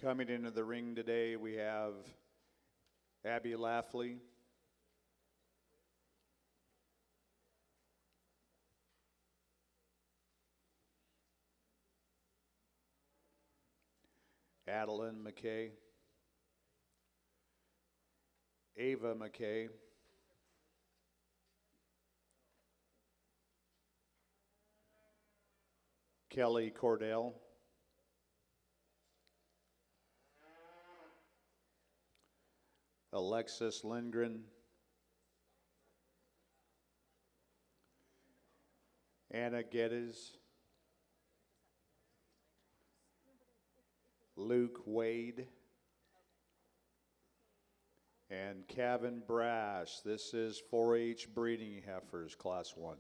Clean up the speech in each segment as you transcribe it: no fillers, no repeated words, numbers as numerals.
Coming into the ring today, we have Abby Laughley, Adeline McKay, Ava McKay, Kelly Cordell, Alexis Lindgren, Anna Geddes, Luke Wade, and Kevin Brash. This is 4-H breeding heifers, Class 1.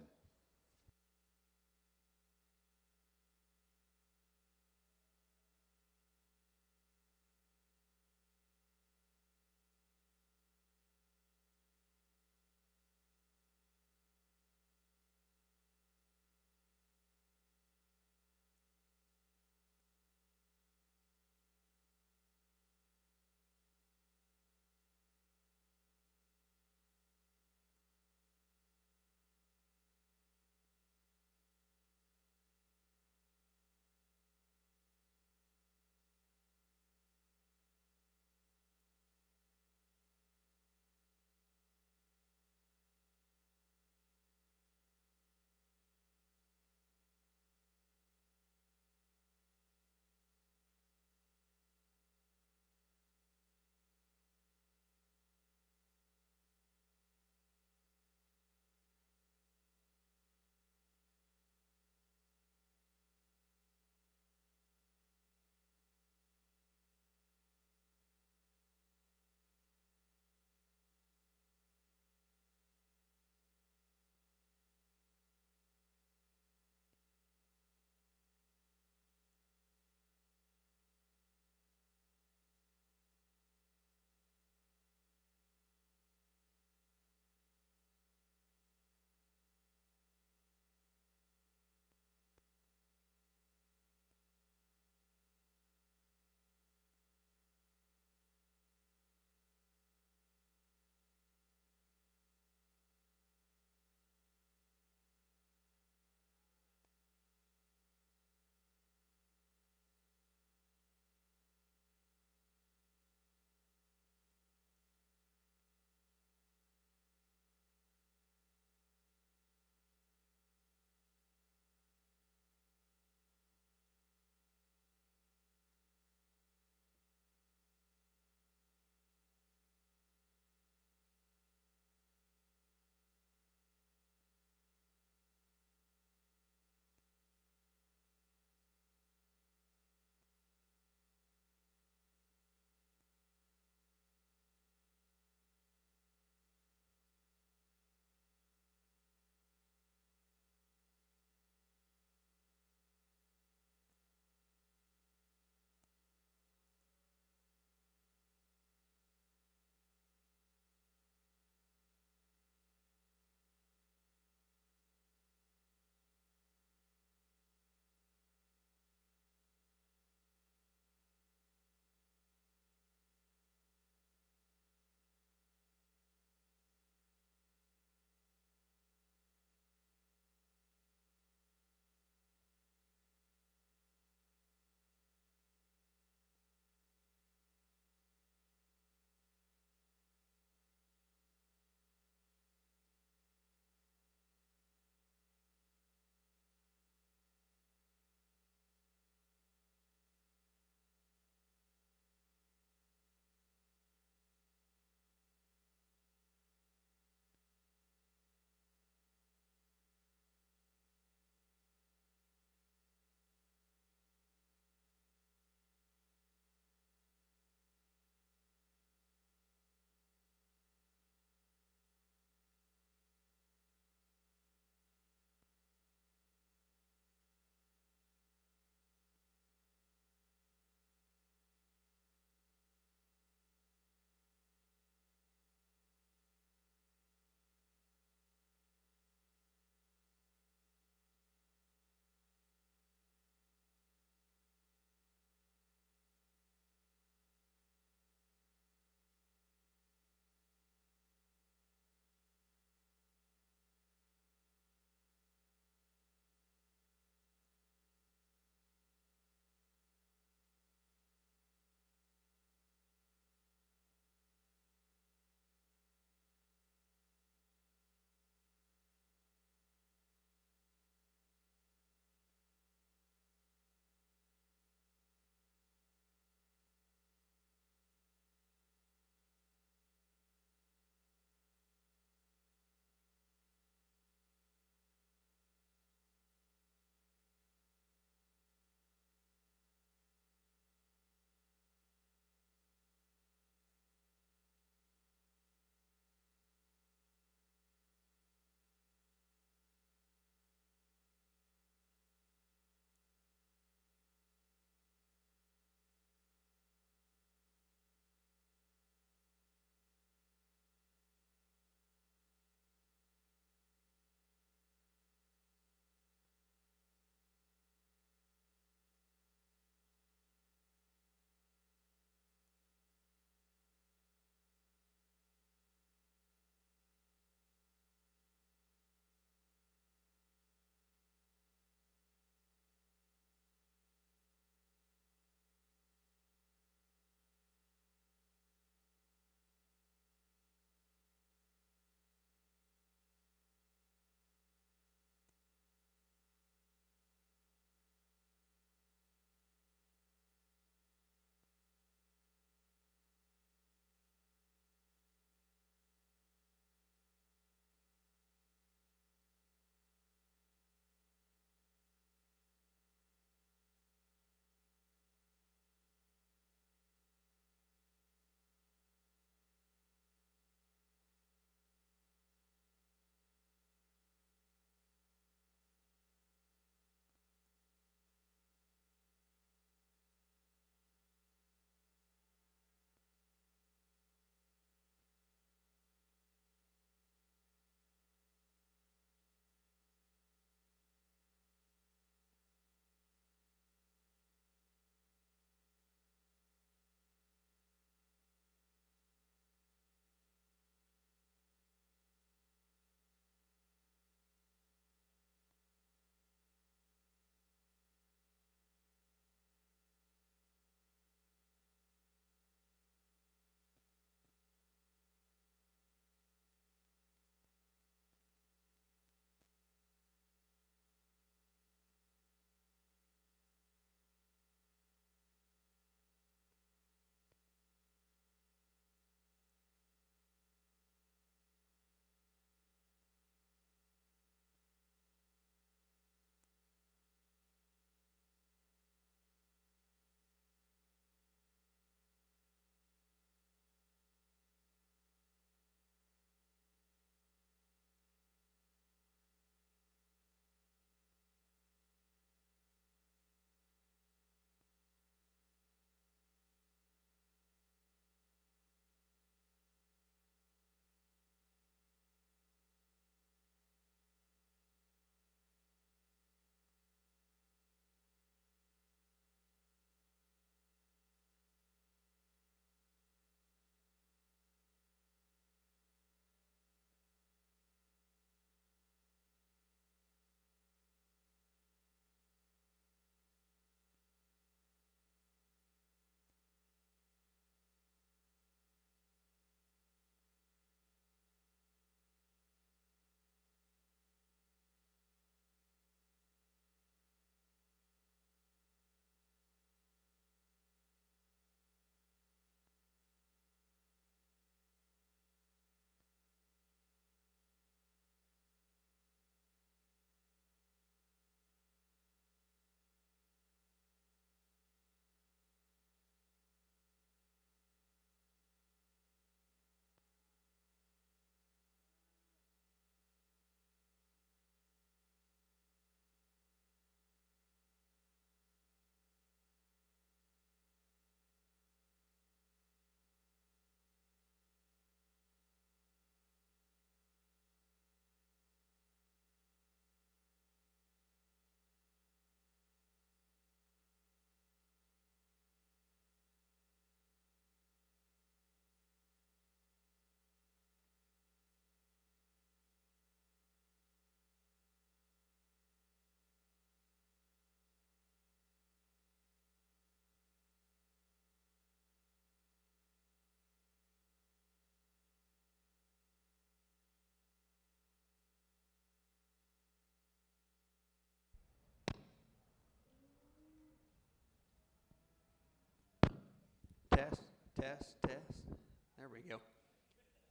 Test. There we go.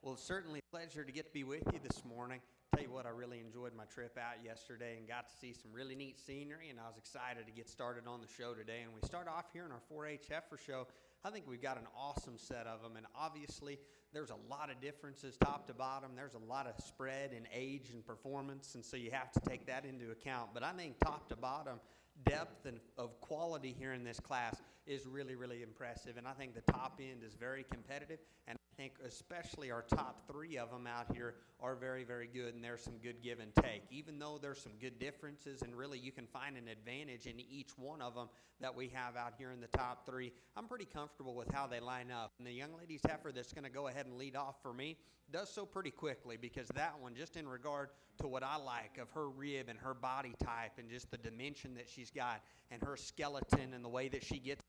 Well, it's certainly a pleasure to get to be with you this morning. Tell you what, I really enjoyed my trip out yesterday and got to see some really neat scenery, and I was excited to get started on the show today. And we start off here in our 4-H heifer show. I think we've got an awesome set of them, and obviously there's a lot of differences top to bottom. There's a lot of spread in age and performance, and so you have to take that into account. But I think top to bottom, depth and of quality here in this class is really, really impressive, and I think the top end is very competitive, and I think especially our top 3 of them out here are very, very good, and there's some good give and take. Even though there's some good differences, and really you can find an advantage in each one of them that we have out here in the top 3, I'm pretty comfortable with how they line up. And the young lady's heifer that's going to go ahead and lead off for me does so pretty quickly, because that one, just in regard to what I like of her rib and her body type and just the dimension that she's got and her skeleton and the way that she gets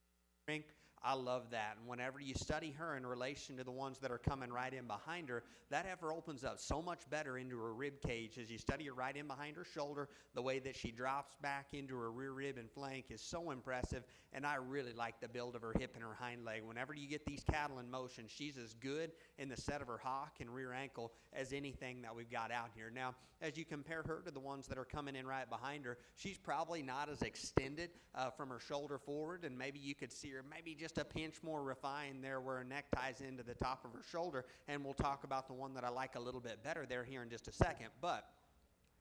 ring, I love that. And whenever you study her in relation to the ones that are coming right in behind her, that heifer opens up so much better into her rib cage. As you study her right in behind her shoulder, the way that she drops back into her rear rib and flank is so impressive, and I really like the build of her hip and her hind leg. Whenever you get these cattle in motion, she's as good in the set of her hock and rear ankle as anything that we've got out here. Now, as you compare her to the ones that are coming in right behind her, she's probably not as extended from her shoulder forward, and maybe you could see her maybe just a pinch more refined there where her neck ties into the top of her shoulder, and we'll talk about the one that I like a little bit better there here in just a second. But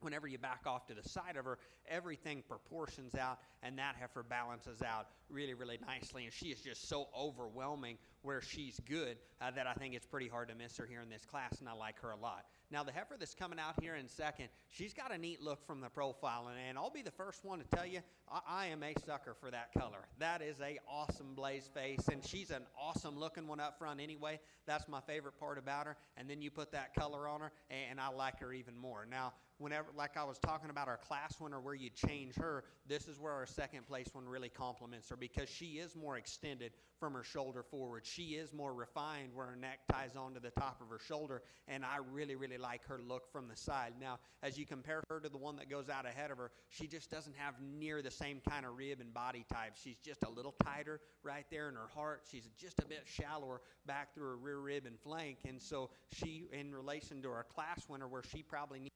whenever you back off to the side of her, everything proportions out, and that heifer balances out really, really nicely, and she is just so overwhelming where she's good that I think it's pretty hard to miss her here in this class, and I like her a lot. Now, the heifer that's coming out here in second, she's got a neat look from the profile, and I'll be the first one to tell you, I am a sucker for that color. That is a awesome blaze face, and she's an awesome looking one up front anyway. That's my favorite part about her, and then you put that color on her, and I like her even more. Now, whenever, like I was talking about our class winner where you change her, this is where our second place one really complements her, because she is more extended from her shoulder forward. She is more refined where her neck ties onto the top of her shoulder, and I really, really like her look from the side. Now, as you compare her to the one that goes out ahead of her, she just doesn't have near the same kind of rib and body type. She's just a little tighter right there in her heart. She's just a bit shallower back through her rear rib and flank, and so she, in relation to our class winner, where she probably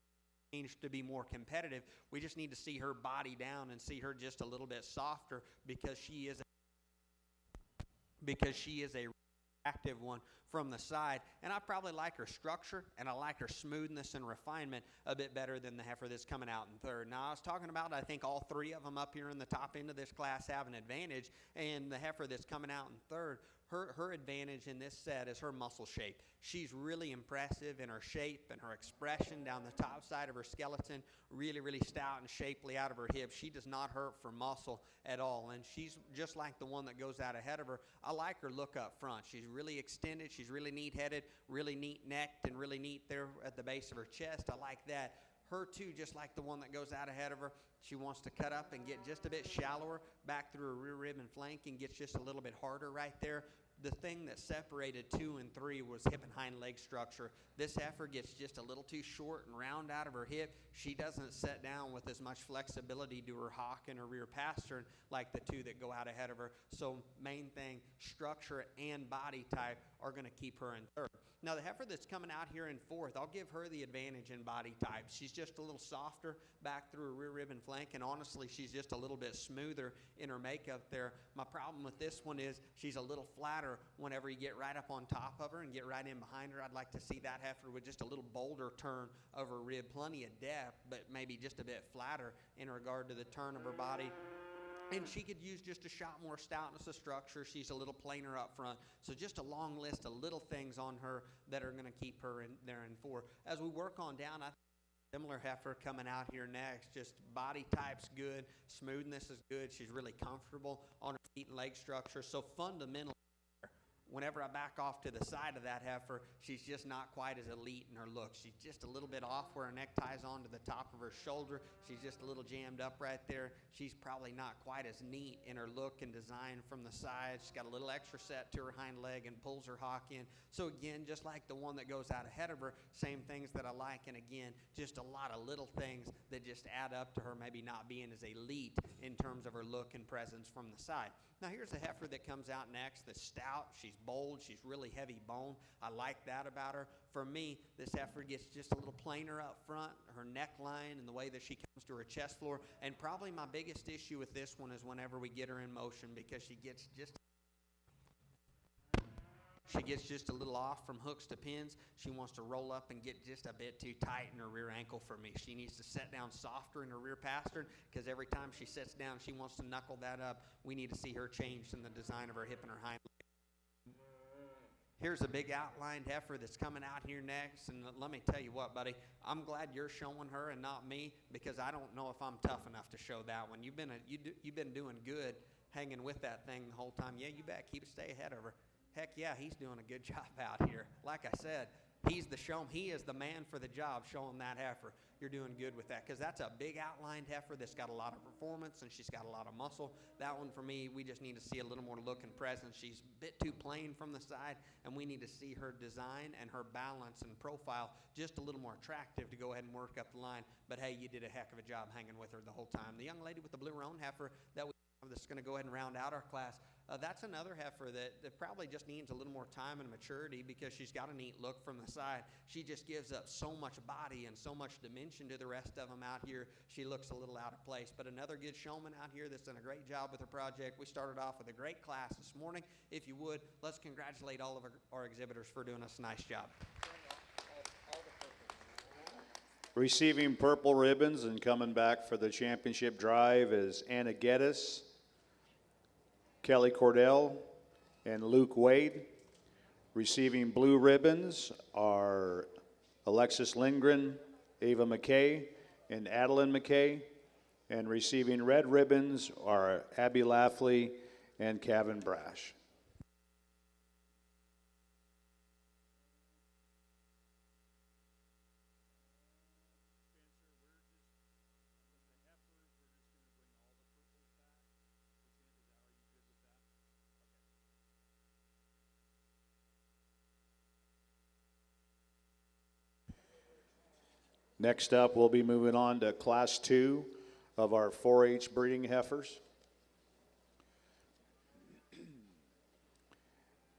needs to be more competitive, we just need to see her body down and see her just a little bit softer, because she is a active one from the side, and I probably like her structure, and I like her smoothness and refinement a bit better than the heifer that's coming out in third. Now, I was talking about, I think all 3 of them up here in the top end of this class have an advantage, and the heifer that's coming out in third, her advantage in this set is her muscle shape. She's really impressive in her shape and her expression down the top side of her skeleton, really, really stout and shapely out of her hips. She does not hurt for muscle at all, and she's just like the one that goes out ahead of her. I like her look up front. She's really extended, she's really neat-headed, really neat-necked, and really neat there at the base of her chest. I like that. Her too, just like the one that goes out ahead of her, she wants to cut up and get just a bit shallower back through her rear rib and flank, and gets just a little bit harder right there. The thing that separated 2 and 3 was hip and hind leg structure. This heifer gets just a little too short and round out of her hip. She doesn't set down with as much flexibility to her hock and her rear pastern like the 2 that go out ahead of her. So main thing, structure and body type are going to keep her in third. Now, the heifer that's coming out here in fourth, I'll give her the advantage in body type. She's just a little softer back through her rear rib and flank, and honestly, she's just a little bit smoother in her makeup there. My problem with this one is she's a little flatter whenever you get right up on top of her and get right in behind her. I'd like to see that heifer with just a little bolder turn of her rib, plenty of depth, but maybe just a bit flatter in regard to the turn of her body. And she could use just a shot more stoutness of structure. She's a little plainer up front. So just a long list of little things on her that are going to keep her in there in 4. As we work on down, I think similar heifer coming out here next. Just body type's good. Smoothness is good. She's really comfortable on her feet and leg structure. So fundamentally, whenever I back off to the side of that heifer, she's just not quite as elite in her look. She's just a little bit off where her neck ties onto the top of her shoulder. She's just a little jammed up right there. She's probably not quite as neat in her look and design from the side. She's got a little extra set to her hind leg and pulls her hock in. So again, just like the one that goes out ahead of her, same things that I like. And again, just a lot of little things that just add up to her maybe not being as elite in terms of her look and presence from the side. Now here's a heifer that comes out next that's stout. She's bold. She's really heavy bone. I like that about her. For me, this heifer gets just a little plainer up front, her neckline and the way that she comes to her chest floor. And probably my biggest issue with this one is whenever we get her in motion, because she gets just a little off from hooks to pins. She wants to roll up and get just a bit too tight in her rear ankle for me. She needs to set down softer in her rear pastern, because every time she sits down, she wants to knuckle that up. We need to see her change in the design of her hip and her hind leg. Here's a big outlined heifer that's coming out here next, and let me tell you what, buddy, I'm glad you're showing her and not me, because I don't know if I'm tough enough to show that one. You've been doing good hanging with that thing the whole time. Yeah, you bet. Stay ahead of her. Heck yeah, he's doing a good job out here. Like I said, he's the showman. He is the man for the job showing that heifer. You're doing good with that, because that's a big outlined heifer that's got a lot of performance and she's got a lot of muscle. That one for me, we just need to see a little more look and presence. She's a bit too plain from the side, and we need to see her design and her balance and profile just a little more attractive to go ahead and work up the line. But hey, you did a heck of a job hanging with her the whole time. The young lady with the blue roan heifer that we have that's going to go ahead and round out our class, that's another heifer that probably just needs a little more time and maturity, because she's got a neat look from the side. She just gives up so much body and so much dimension to the rest of them out here. She looks a little out of place. But another good showman out here that's done a great job with her project. We started off with a great class this morning. If you would, let's congratulate all of our exhibitors for doing us a nice job. Receiving purple ribbons and coming back for the championship drive is Anna Geddes, Kelly Cordell, and Luke Wade. Receiving blue ribbons are Alexis Lindgren, Ava McKay, and Adeline McKay. And receiving red ribbons are Abby Laughley and Kevin Brash. Next up, we'll be moving on to Class 2 of our 4-H breeding heifers.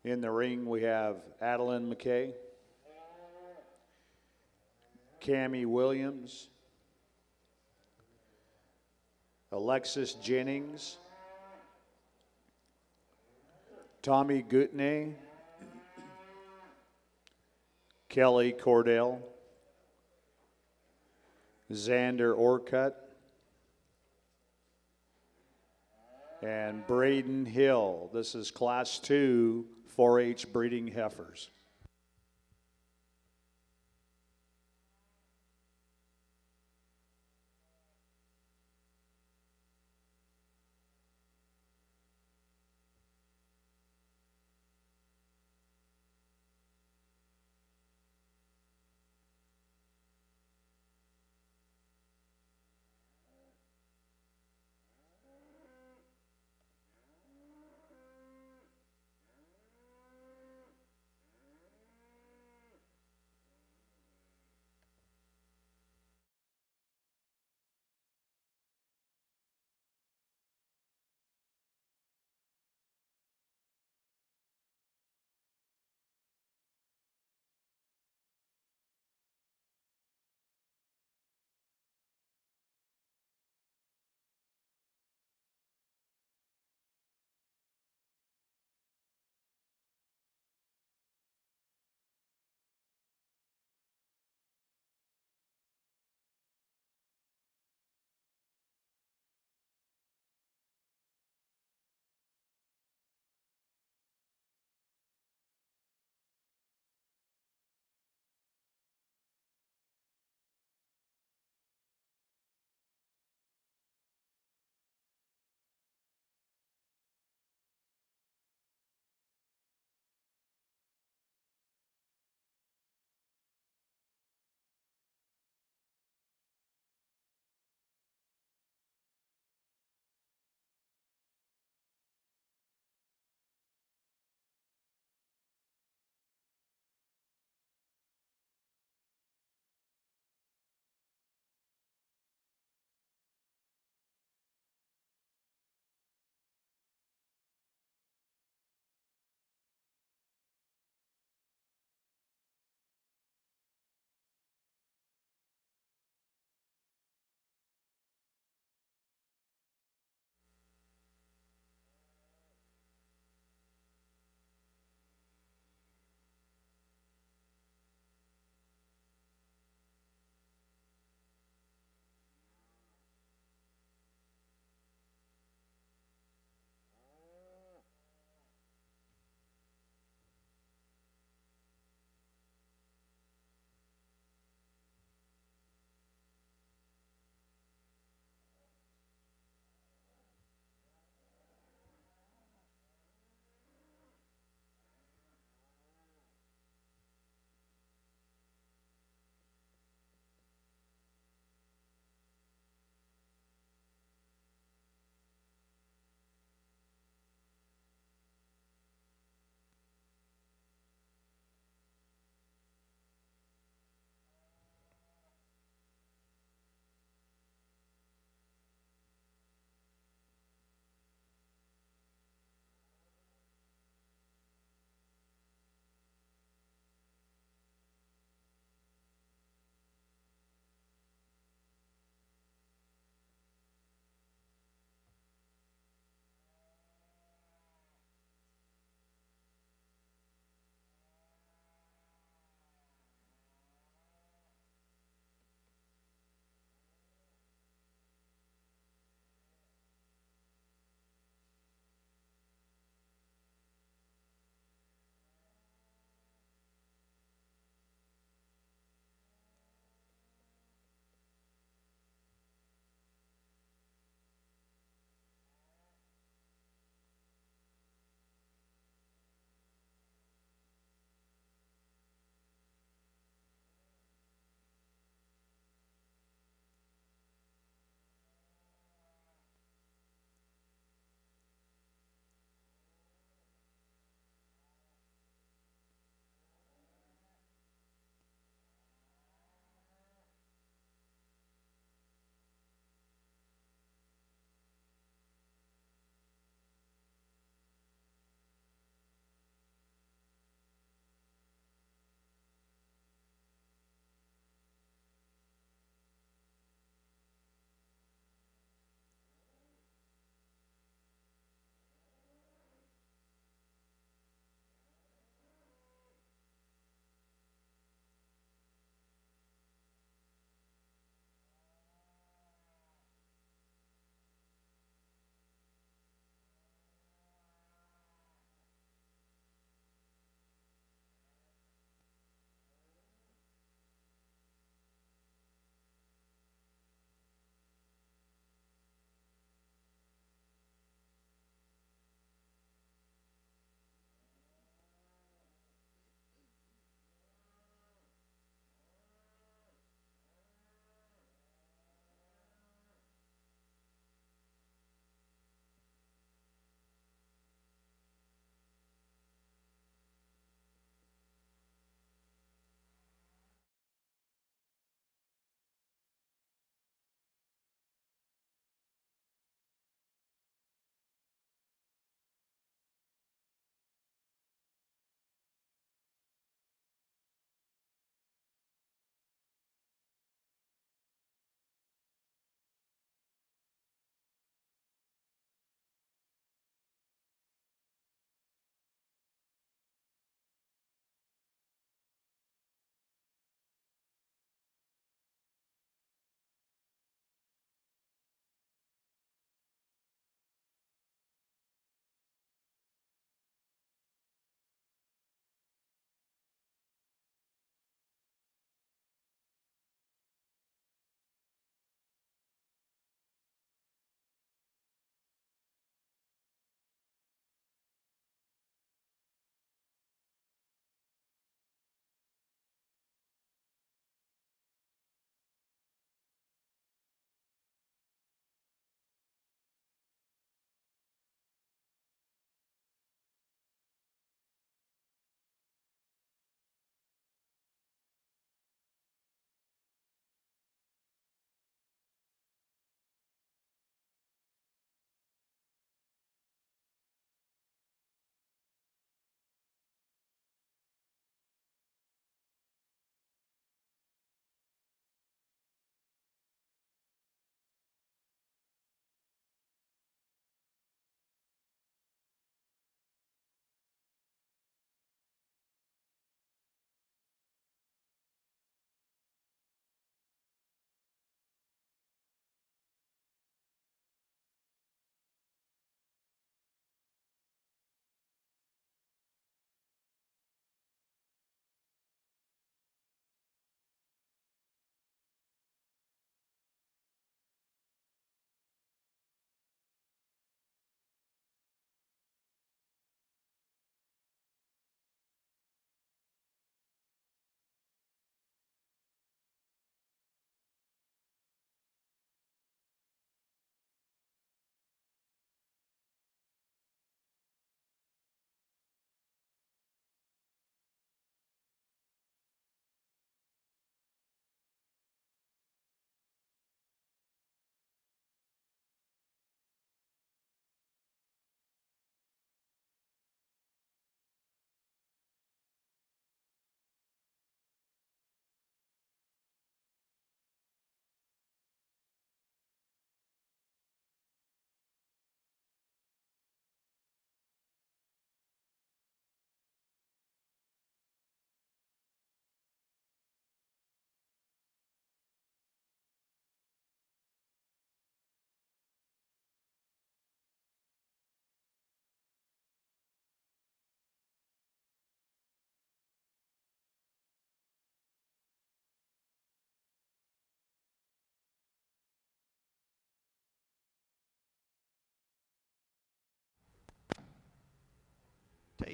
In the ring, we have Adeline McKay, Cammie Williams, Alexis Jennings, Tommy Gutney, Kelly Cordell, Xander Orcutt, and Braden Hill. This is Class 2 4-H breeding heifers.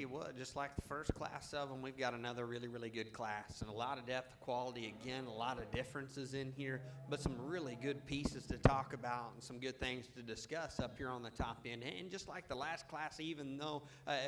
you what, just like the first class of them, we've got another really, really good class. And a lot of depth, quality, again, a lot of differences in here, but some really good pieces to talk about and some good things to discuss up here on the top end. And just like the last class, even though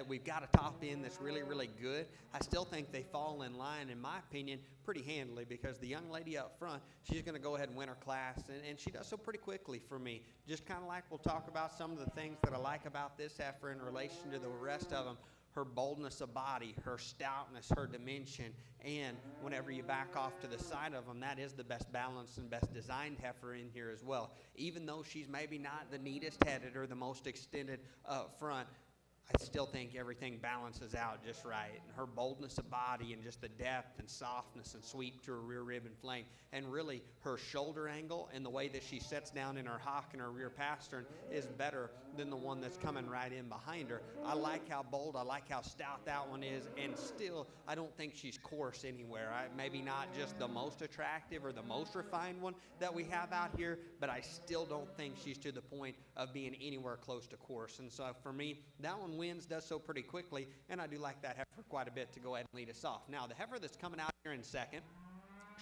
we've got a top end that's really, really good, I still think they fall in line, in my opinion, pretty handily, because the young lady up front, she's going to go ahead and win her class, and she does so pretty quickly for me. Just kind of like we'll talk about some of the things that I like about this heifer in relation to the rest of them. Her boldness of body, her stoutness, her dimension, and whenever you back off to the side of them, that is the best balanced and best designed heifer in here as well. Even though she's maybe not the neatest headed or the most extended up front, I still think everything balances out just right. And her boldness of body and just the depth and softness and sweep to her rear rib and flank, and really her shoulder angle and the way that she sets down in her hock and her rear pastern is better than the one that's coming right in behind her. I like how bold, I like how stout that one is, and still I don't think she's coarse anywhere. Maybe not just the most attractive or the most refined one that we have out here, but I still don't think she's to the point of being anywhere close to coarse. And so for me, that one wins, does so pretty quickly, and I do like that heifer quite a bit to go ahead and lead us off. Now, the heifer that's coming out here in second,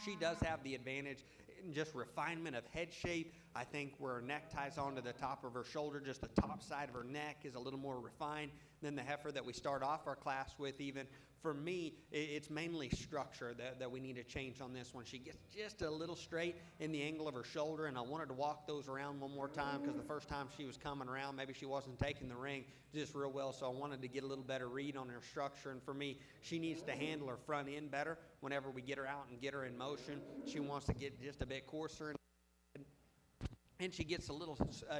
she does have the advantage in just refinement of head shape. I think where her neck ties onto the top of her shoulder, just the top side of her neck is a little more refined than the heifer that we start off our class with. Even for me, it's mainly structure that we need to change on this one. She gets just a little straight in the angle of her shoulder, and I wanted to walk those around one more time because the first time she was coming around, maybe she wasn't taking the ring just real well, so I wanted to get a little better read on her structure. And for me, she needs to handle her front end better whenever we get her out and get her in motion. She wants to get just a bit coarser, and she gets a little,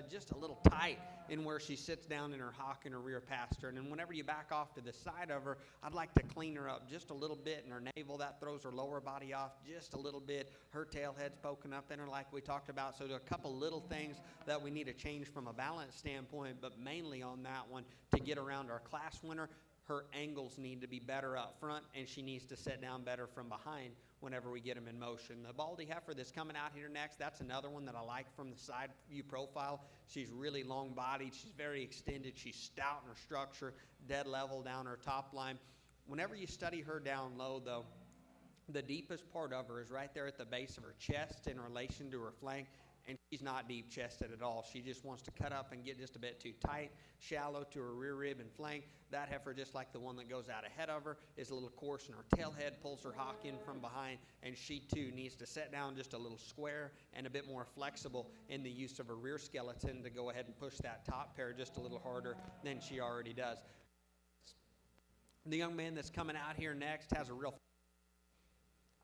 just a little tight in where she sits down in her hock and her rear pastern. And whenever you back off to the side of her, I'd like to clean her up just a little bit in her navel. That throws her lower body off just a little bit. Her tail head's poking up in her like we talked about. So there are a couple little things that we need to change from a balance standpoint, but mainly on that one to get around our class winner. Her angles need to be better up front, and she needs to sit down better from behind whenever we get them in motion. The Baldy heifer that's coming out here next, that's another one that I like from the side view profile. She's really long-bodied. She's very extended. She's stout in her structure, dead level down her top line. Whenever you study her down low, though, the deepest part of her is right there at the base of her chest in relation to her flank, and she's not deep-chested at all. She just wants to cut up and get just a bit too tight, shallow to her rear rib and flank. That heifer, just like the one that goes out ahead of her, is a little coarse, and her tail head pulls her hock in from behind, and she too needs to set down just a little square and a bit more flexible in the use of her rear skeleton to go ahead and push that top pair just a little harder than she already does. The young man that's coming out here next has a real...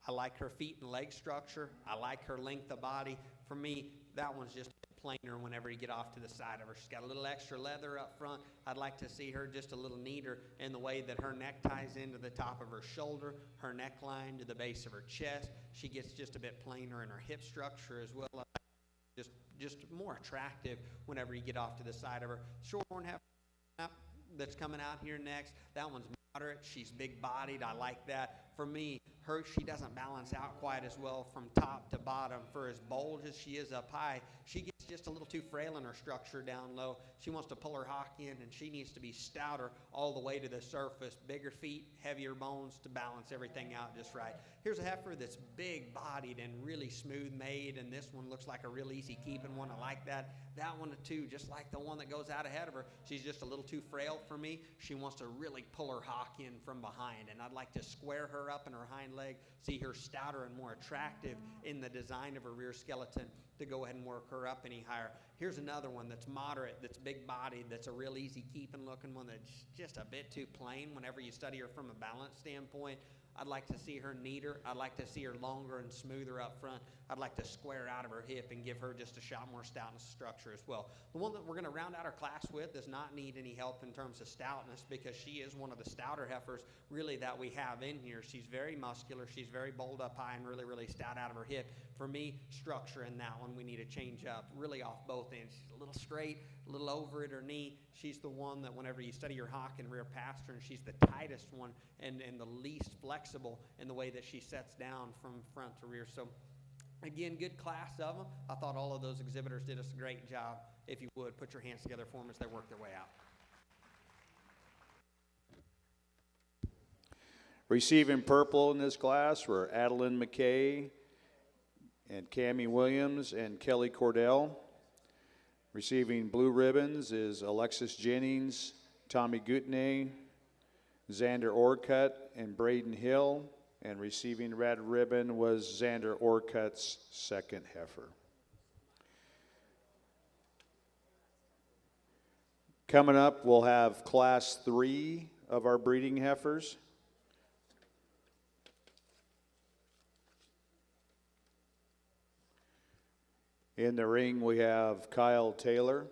I like her feet and leg structure. I like her length of body. For me, that one's just plainer whenever you get off to the side of her. She's got a little extra leather up front. I'd like to see her just a little neater in the way that her neck ties into the top of her shoulder, her neckline to the base of her chest. She gets just a bit plainer in her hip structure as well. Just more attractive whenever you get off to the side of her. Shorthorn heifer that's coming out here next, that one's moderate. She's big-bodied. I like that. For me, she doesn't balance out quite as well from top to bottom. For as bold as she is up high, she gets just a little too frail in her structure down low. She wants to pull her hock in, and she needs to be stouter all the way to the surface. Bigger feet, heavier bones to balance everything out just right. Here's a heifer that's big-bodied and really smooth-made, and this one looks like a real easy-keeping one. I like that. That one, too, just like the one that goes out ahead of her, she's just a little too frail for me. She wants to really pull her hock in from behind, and I'd like to square her up in her hind leg, see her stouter and more attractive in the design of her rear skeleton to go ahead and work her up any higher. Here's another one that's moderate, that's big-bodied, that's a real easy-keeping looking one that's just a bit too plain whenever you study her from a balance standpoint. I'd like to see her neater. I'd like to see her longer and smoother up front. I'd like to square out of her hip and give her just a shot more stoutness structure as well. The one that we're going to round out our class with does not need any help in terms of stoutness because she is one of the stouter heifers really that we have in here. She's very muscular. She's very bold up high and really, really stout out of her hip. For me, structure in that one we need to change up really off both ends. She's a little straight, a little over at her knee. She's the one that whenever you study her hock and rear pastern, she's the tightest one and the least flexible in the way that she sets down from front to rear. So again, good class of them. I thought all of those exhibitors did us a great job. If you would, put your hands together for them as they work their way out. Receiving purple in this class were Adeline McKay and Cammie Williams and Kelly Cordell. Receiving blue ribbons is Alexis Jennings, Tommy Gutney, Xander Orcutt, and Braden Hill. And receiving red ribbon was Xander Orcutt's second heifer. Coming up, we'll have Class 3 of our breeding heifers. In the ring, we have Kyle Taylor,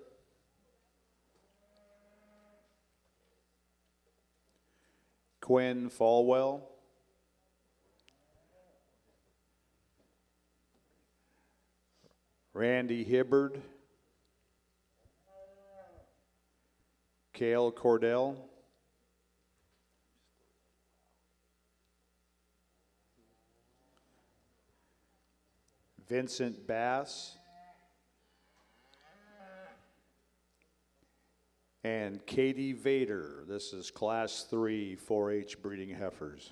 Quinn Falwell, Randy Hibbard, Cale Cordell, Vincent Bass, and Katie Vader. This is Class 3 4-H breeding heifers.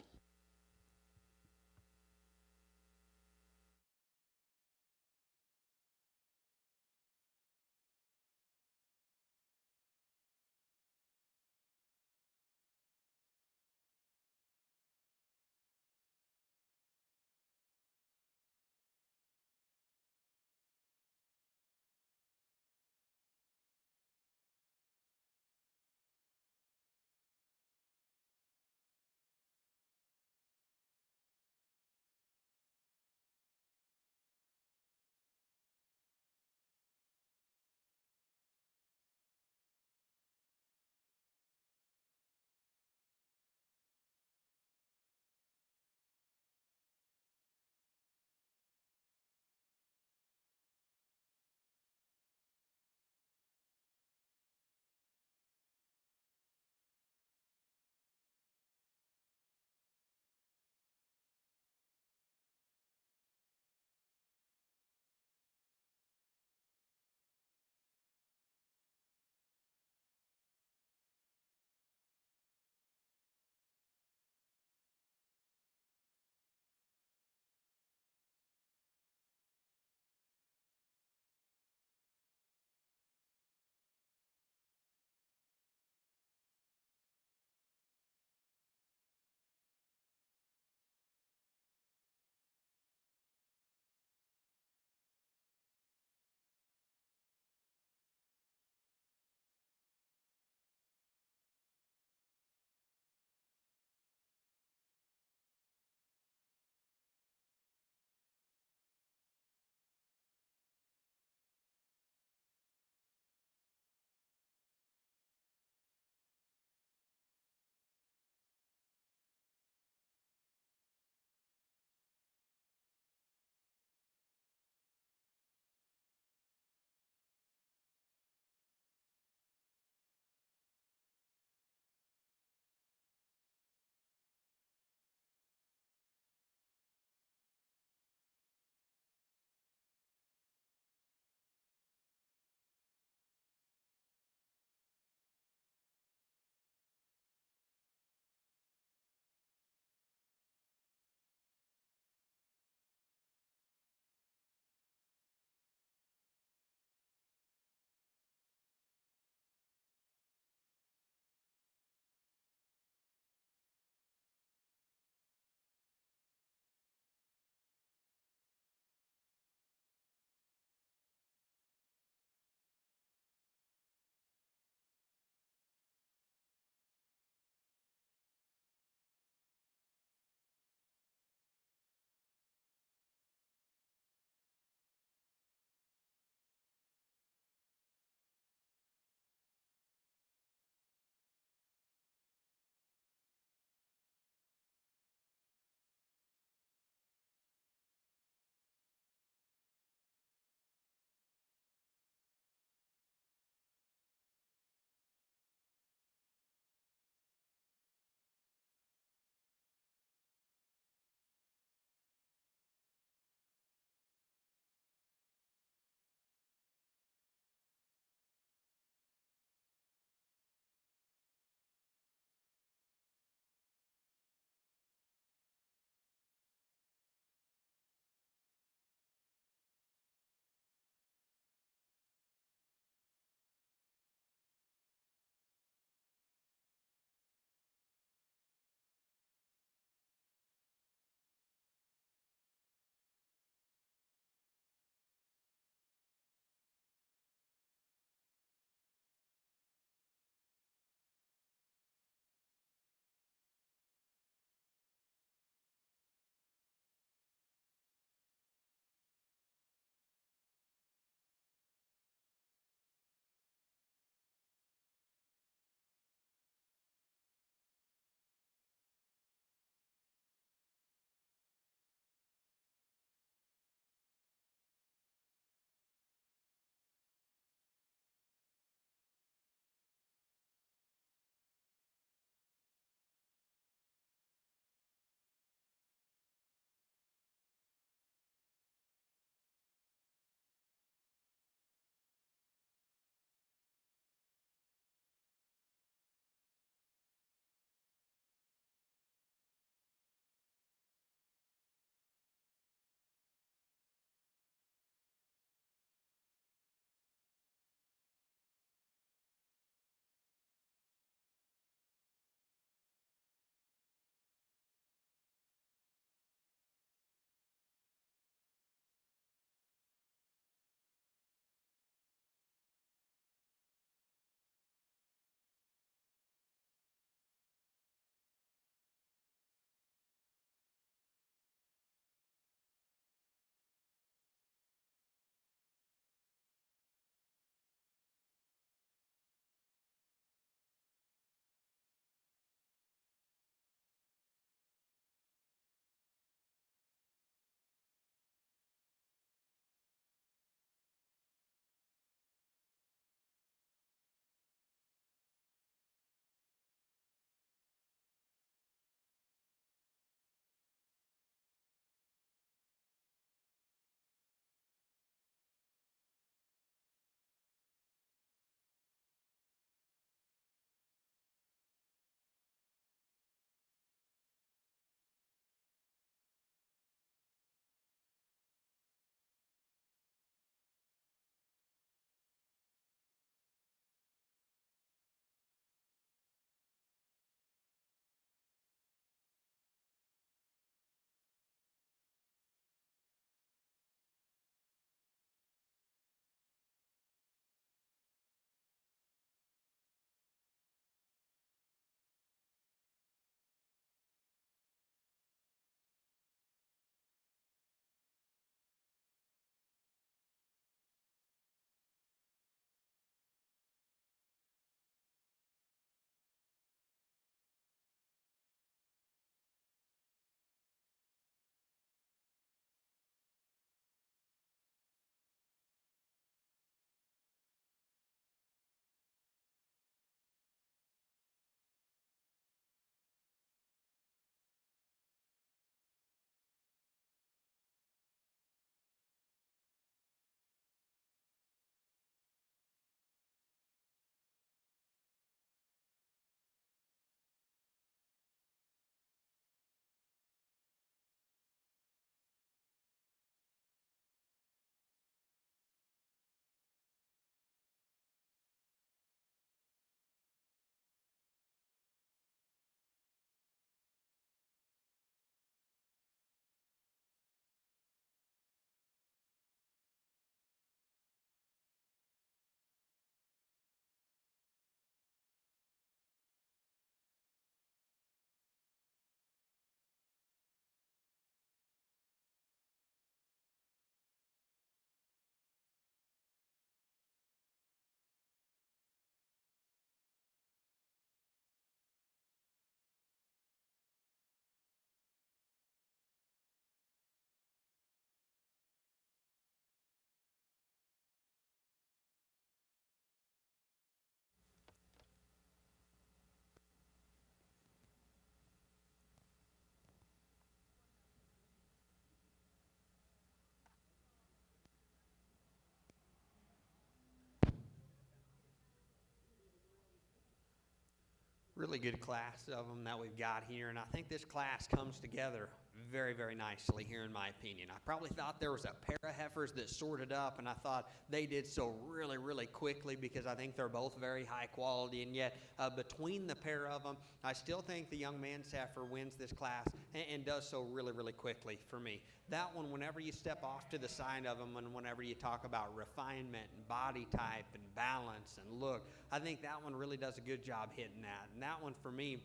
really good class of them that we've got here, and I think this class comes together very, very nicely here, in my opinion. I probably thought there was a pair of heifers that sorted up, and I thought they did so really, really quickly because I think they're both very high quality, and yet between the pair of them, I still think the young man's heifer wins this class and does so really, really quickly for me. That one, whenever you step off to the side of them and whenever you talk about refinement and body type and balance and look, I think that one really does a good job hitting that. And that one for me,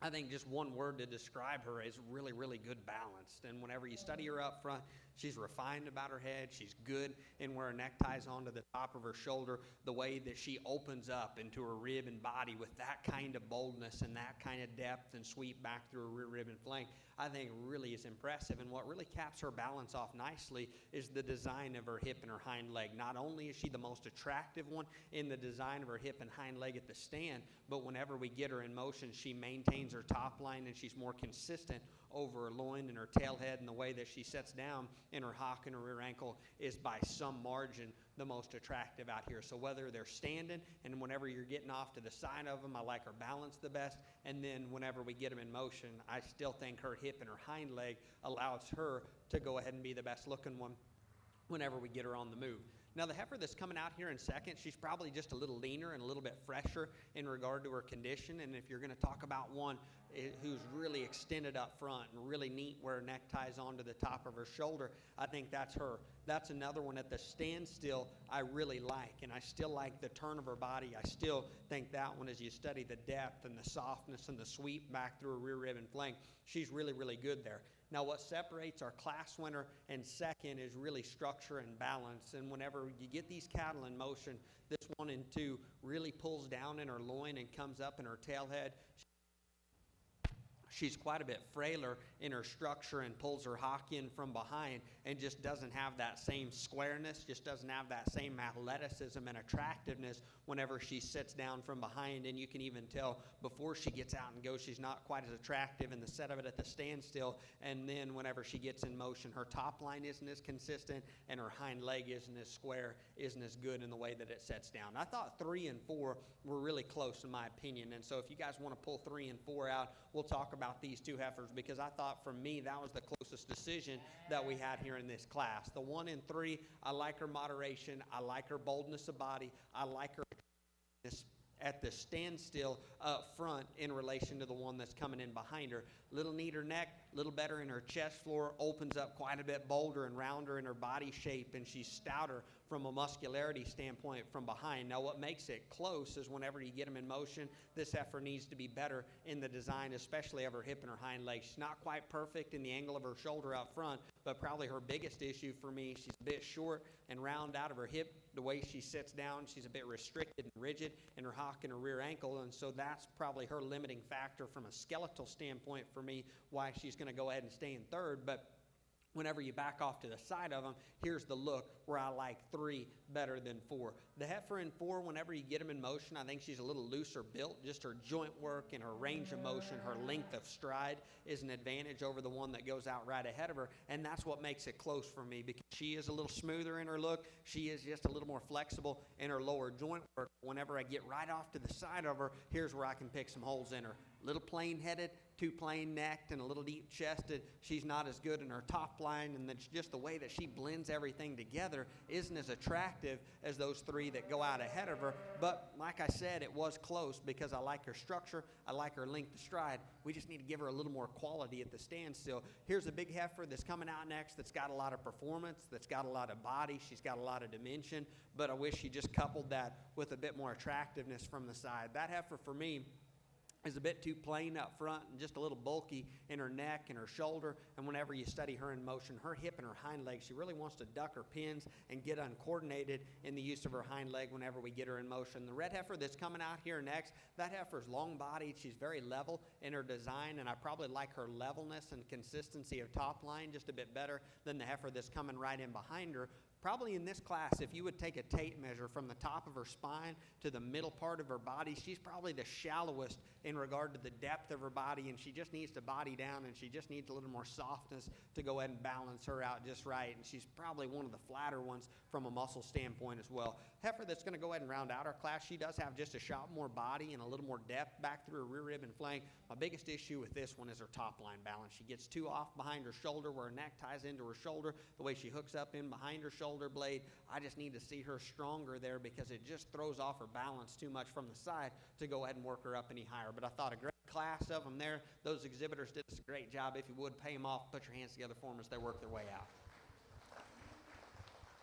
I think just one word to describe her is really, really good balanced. And whenever you study her up front, she's refined about her head. She's good in where her neckties onto the top of her shoulder, the way that she opens up into her rib and body with that kind of boldness and that kind of depth and sweep back through her rear rib and flank, I think really is impressive. And what really caps her balance off nicely is the design of her hip and her hind leg. Not only is she the most attractive one in the design of her hip and hind leg at the stand, but whenever we get her in motion, she maintains her top line and she's more consistent over her loin and her tail head, and the way that she sets down in her hock and her rear ankle is by some margin the most attractive out here. So whether they're standing and whenever you're getting off to the side of them, I like her balance the best. And then whenever we get them in motion, I still think her hip and her hind leg allows her to go ahead and be the best looking one whenever we get her on the move. Now, the heifer that's coming out here in second, she's probably just a little leaner and a little bit fresher in regard to her condition. And if you're going to talk about one who's really extended up front and really neat where her neck ties onto the top of her shoulder, I think that's her. That's another one at the standstill I really like, and I still like the turn of her body. I still think that one, as you study the depth and the softness and the sweep back through her rear rib and flank, she's really, really good there. Now, what separates our class winner and second is really structure and balance. And whenever you get these cattle in motion, this 1 and 2 really pulls down in her loin and comes up in her tail head. She's quite a bit frailer in her structure and pulls her hock in from behind and just doesn't have that same squareness, just doesn't have that same athleticism and attractiveness whenever she sits down from behind. And you can even tell before she gets out and goes, she's not quite as attractive in the set of it at the standstill. And then whenever she gets in motion, her top line isn't as consistent and her hind leg isn't as square, isn't as good in the way that it sets down. I thought 3 and 4 were really close in my opinion. And so if you guys want to pull 3 and 4 out, we'll talk about these two heifers, because I thought for me that was the closest decision that we had here in this class. The 1 and 3, I like her moderation, I like her boldness of body, I like her at the standstill up front in relation to the one that's coming in behind her. Little neater neck, little better in her chest floor, opens up quite a bit bolder and rounder in her body shape, and she's stouter from a muscularity standpoint from behind. Now, what makes it close is whenever you get them in motion, this heifer needs to be better in the design, especially of her hip and her hind leg. She's not quite perfect in the angle of her shoulder up front, but probably her biggest issue for me, she's a bit short and round out of her hip. The way she sits down, she's a bit restricted and rigid in her hock and her rear ankle, and so that's probably her limiting factor from a skeletal standpoint for me, why she's going to go ahead and stay in third. But whenever you back off to the side of them, here's the look where I like 3 better than 4. The heifer in 4, whenever you get them in motion, I think she's a little looser built. Just her joint work and her range of motion, her length of stride is an advantage over the one that goes out right ahead of her, and that's what makes it close for me, because she is a little smoother in her look. She is just a little more flexible in her lower joint work. Whenever I get right off to the side of her, here's where I can pick some holes in her. Little plain-headed, too plain-necked, and a little deep-chested. She's not as good in her top line, and that's just the way that she blends everything together isn't as attractive as those 3 that go out ahead of her. But like I said, it was close because I like her structure, I like her length of stride. We just need to give her a little more quality at the standstill. Here's a big heifer that's coming out next that's got a lot of performance, that's got a lot of body, she's got a lot of dimension, but I wish she just coupled that with a bit more attractiveness from the side. That heifer for me is a bit too plain up front and just a little bulky in her neck and her shoulder. And whenever you study her in motion, her hip and her hind leg, she really wants to duck her pins and get uncoordinated in the use of her hind leg whenever we get her in motion. The red heifer that's coming out here next, that heifer's long-bodied. She's very level in her design, and I probably like her levelness and consistency of top line just a bit better than the heifer that's coming right in behind her. Probably in this class, if you would take a tape measure from the top of her spine to the middle part of her body, she's probably the shallowest in regard to the depth of her body, and she just needs to body down, and she just needs a little more softness to go ahead and balance her out just right. And she's probably one of the flatter ones from a muscle standpoint as well. Heifer that's going to go ahead and round out our class, she does have just a shot more body and a little more depth back through her rear rib and flank. My biggest issue with this one is her top line balance. She gets too off behind her shoulder where her neck ties into her shoulder, the way she hooks up in behind her shoulder blade. I just need to see her stronger there because it just throws off her balance too much from the side to go ahead and work her up any higher. But I thought a great class of them there. Those exhibitors did a great job. If you would, pay them off, put your hands together for them as they work their way out.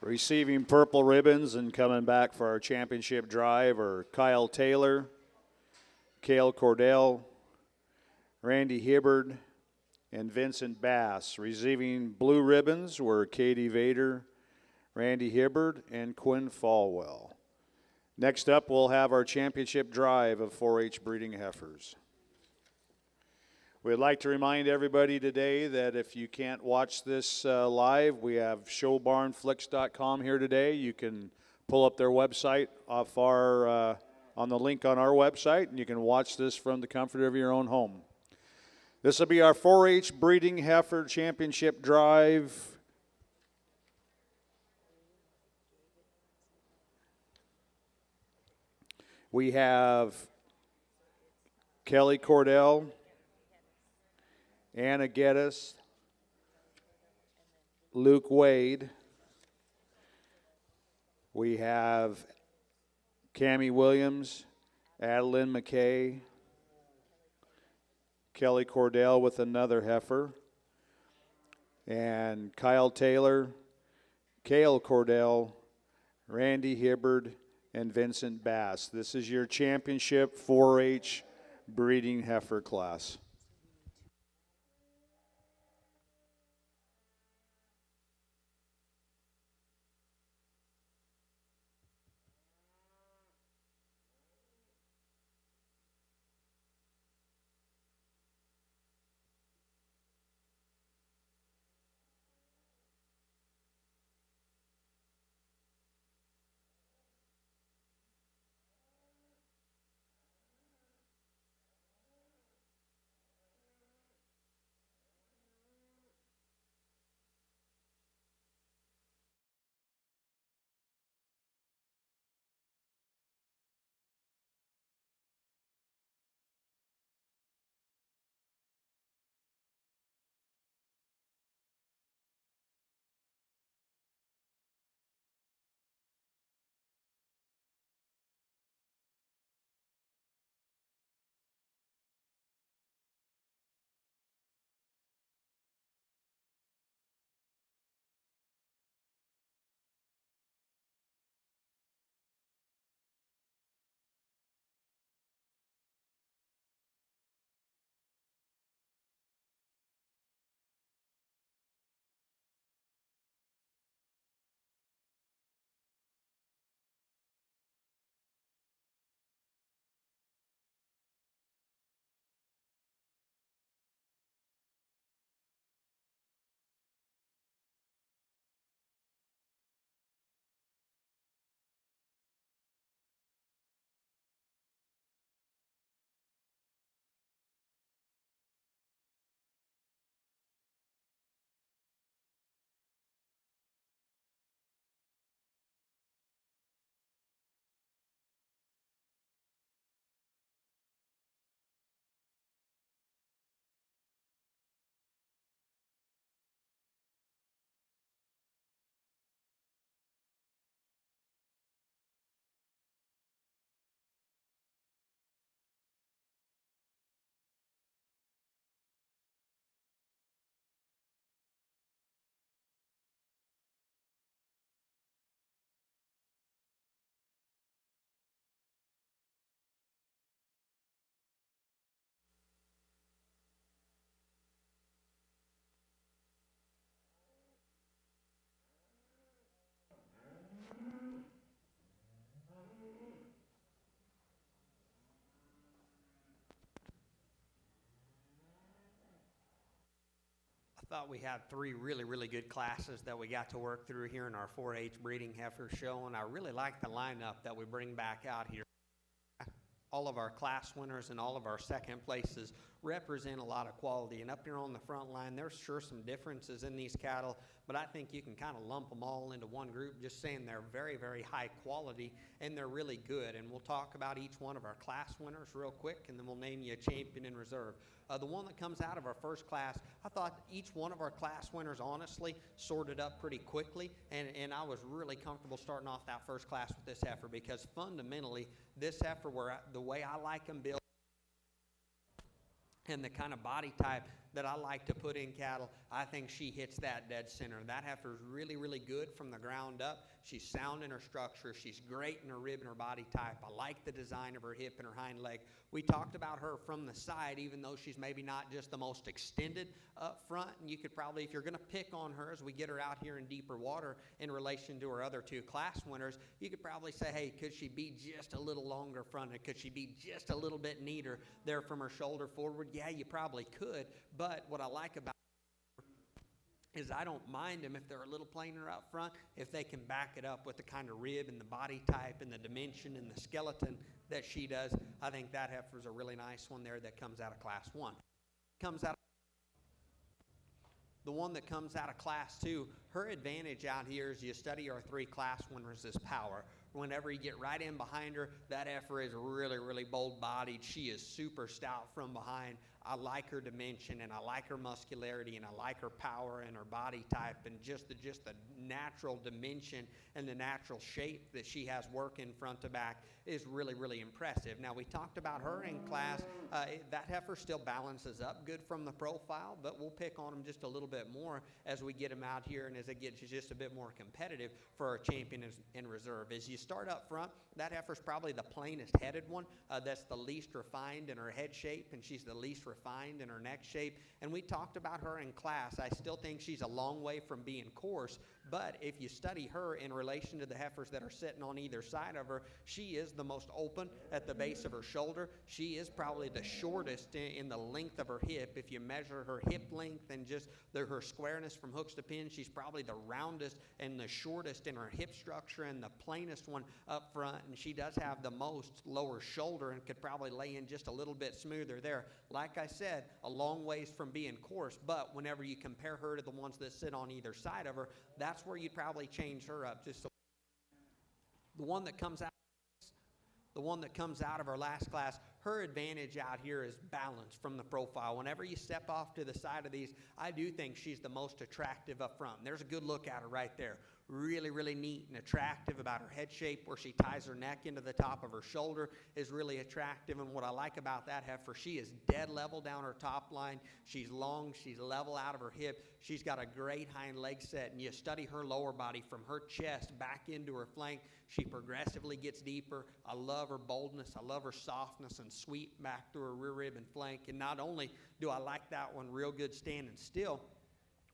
Receiving purple ribbons and coming back for our championship drive are Kyle Taylor, Cale Cordell, Randy Hibbard, and Vincent Bass. Receiving blue ribbons were Katie Vader, Randy Hibbard, and Quinn Falwell. Next up, we'll have our championship drive of 4-H breeding heifers. We'd like to remind everybody today that if you can't watch this live, we have showbarnflix.com here today. You can pull up their website off our, on the link on our website, and you can watch this from the comfort of your own home. This will be our 4-H breeding heifer championship drive. We have Kelly Cordell, Anna Geddes, Luke Wade. We have Cammie Williams, Adeline McKay, Kelly Cordell with another heifer, and Kyle Taylor, Cale Cordell, Randy Hibbard, and Vincent Bass. This is your championship 4-H breeding heifer class. Thought we had three really good classes that we got to work through here in our 4-H breeding heifer show, and I really like the lineup that we bring back out here. All of our class winners and all of our second places represent a lot of quality. And up here on the front line, there's sure some differences in these cattle, but I think you can kind of lump them all into one group, just saying they're very high quality and they're really good. And we'll talk about each one of our class winners real quick, and then we'll name you a champion in reserve. The one that comes out of our first class, I thought each one of our class winners honestly sorted up pretty quickly, and I was really comfortable starting off that first class with this heifer, because fundamentally this heifer, the way I like them built and the kind of body type that I like to put in cattle, I think she hits that dead center. That heifer is really good from the ground up. She's sound in her structure. She's great in her rib and her body type. I like the design of her hip and her hind leg. We talked about her from the side, even though she's maybe not just the most extended up front. And you could probably, if you're going to pick on her as we get her out here in deeper water in relation to her other two class winners, you could probably say, hey, could she be just a little longer fronted? Could she be just a little bit neater there from her shoulder forward? Yeah, you probably could. But what I like about is I don't mind them if they're a little plainer up front, if they can back it up with the kind of rib and the body type and the dimension and the skeleton that she does. I think that heifer's a really nice one there that comes out of class 1. The one that comes out of class 2, her advantage out here is you study our three class winners is power. Whenever you get right in behind her, that heifer is really bold-bodied. She is super stout from behind. I like her dimension, and I like her muscularity, and I like her power and her body type, and just the natural dimension and the natural shape that she has working front to back is really impressive. Now, we talked about her in class. That heifer still balances up good from the profile, but we'll pick on them just a little bit more as we get them out here and as it gets just a bit more competitive for our champion in reserve. As you start up front, that heifer's probably the plainest headed one. That's the least refined in her head shape, and she's the least refined in her neck shape. And we talked about her in class. I still think she's a long way from being coarse, but if you study her in relation to the heifers that are sitting on either side of her, she is the most open at the base of her shoulder. She is probably the shortest in the length of her hip. If you measure her hip length and just her squareness from hooks to pins, she's probably the roundest and the shortest in her hip structure and the plainest one up front. And she does have the most lower shoulder and could probably lay in just a little bit smoother there. Like I said, a long ways from being coarse, but whenever you compare her to the ones that sit on either side of her, that's where you'd probably change her up just a little. The one that comes out of our last class, her advantage out here is balance from the profile. Whenever you step off to the side of these, I do think she's the most attractive up front. And there's a good look at her right there. Really neat and attractive about her head shape, where she ties her neck into the top of her shoulder is really attractive. And what I like about that heifer, she is dead level down her top line. She's long, she's level out of her hip. She's got a great hind leg set, and you study her lower body from her chest back into her flank. She progressively gets deeper. I love her boldness. I love her softness and sweep back through her rear rib and flank. And not only do I like that one real good standing still,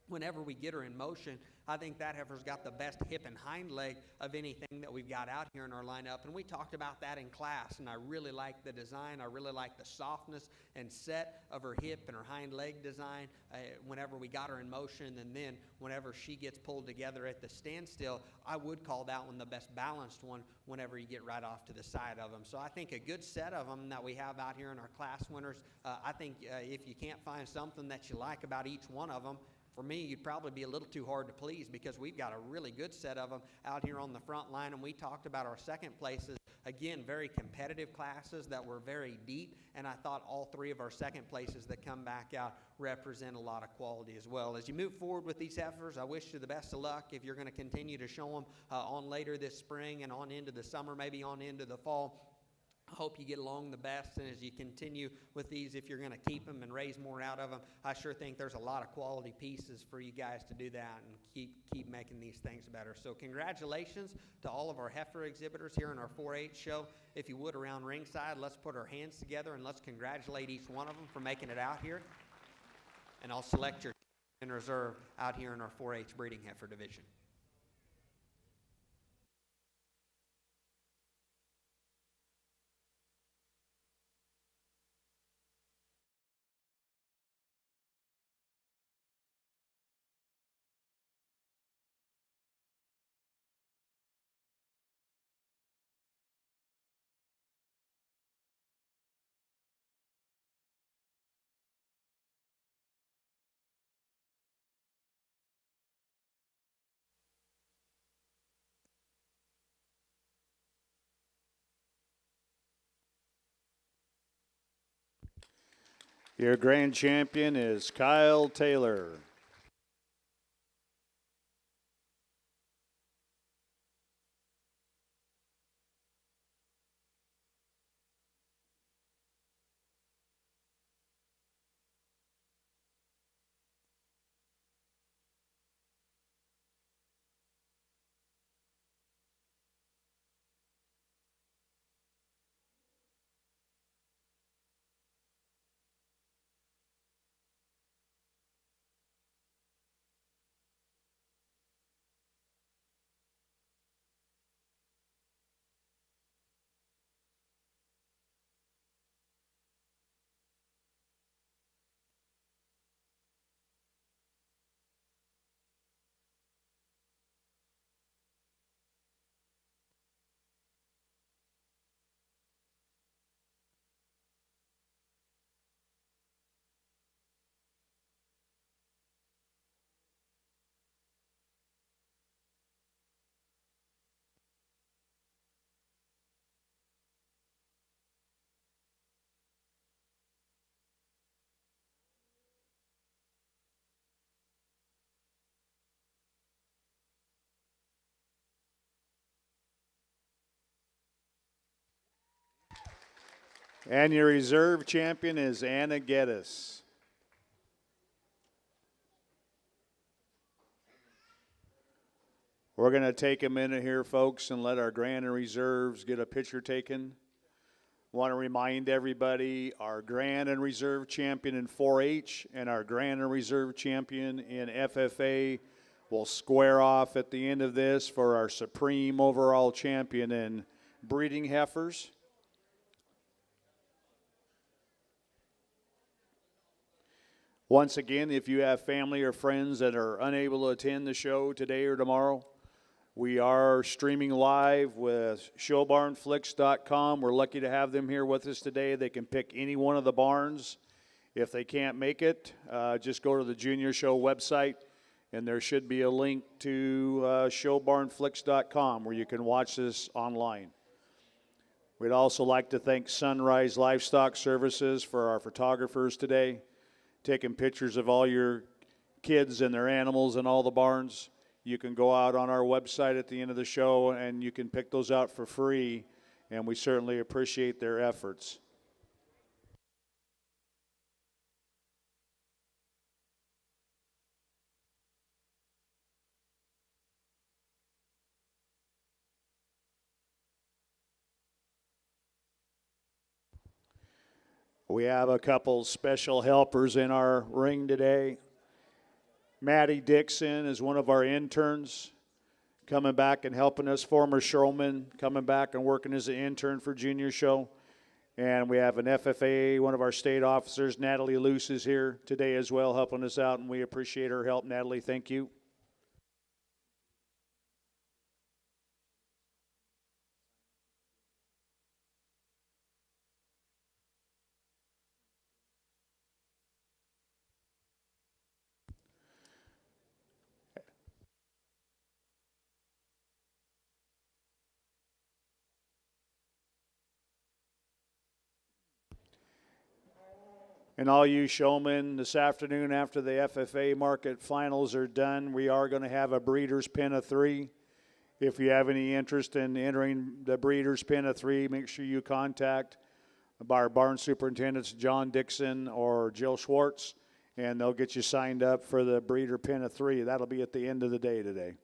whenever we get her in motion, I think that heifer's got the best hip and hind leg of anything that we've got out here in our lineup. And we talked about that in class, and I really like the design. I really like the softness and set of her hip and her hind leg design whenever we got her in motion. And then whenever she gets pulled together at the standstill, I would call that one the best balanced one whenever you get right off to the side of them. So I think a good set of them that we have out here in our class winners. I think if you can't find something that you like about each one of them, for me, you'd probably be a little too hard to please, because we've got a really good set of them out here on the front line. And we talked about our second places. Again, very competitive classes that were very deep. And I thought all three of our second places that come back out represent a lot of quality as well. As you move forward with these heifers, I wish you the best of luck if you're going to continue to show them on later this spring and on into the summer, maybe on into the fall. I hope you get along the best, and as you continue with these, if you're going to keep them and raise more out of them, I sure think there's a lot of quality pieces for you guys to do that and keep making these things better. So congratulations to all of our heifer exhibitors here in our 4-H show. If you would, around ringside, let's put our hands together and let's congratulate each one of them for making it out here. And I'll select your in reserve out here in our 4-H breeding heifer division. Your grand champion is Kyle Taylor. And your reserve champion is Anna Geddes. We're going to take a minute here, folks, and let our grand and reserves get a picture taken. Want to remind everybody our grand and reserve champion in 4-H and our grand and reserve champion in FFA will square off at the end of this for our supreme overall champion in breeding heifers. Once again, if you have family or friends that are unable to attend the show today or tomorrow, we are streaming live with showbarnflix.com. We're lucky to have them here with us today. They can pick any one of the barns. If they can't make it, just go to the Junior Show website, and there should be a link to showbarnflix.com where you can watch this online. We'd also like to thank Sunrise Livestock Services for our photographers today, taking pictures of all your kids and their animals in all the barns. You can go out on our website at the end of the show and you can pick those out for free, and we certainly appreciate their efforts. We have a couple special helpers in our ring today. Maddie Dixon is one of our interns coming back and helping us, former showman, coming back and working as an intern for Junior Show. And we have an FFA, one of our state officers, Natalie Luce, is here today as well, helping us out, and we appreciate her help. Natalie, thank you. And all you showmen, this afternoon after the FFA market finals are done, we are going to have a breeder's pen of 3. If you have any interest in entering the breeder's pen of 3, make sure you contact our barn superintendents, John Dixon or Jill Schwartz, and they'll get you signed up for the breeder pen of 3. That'll be at the end of the day today.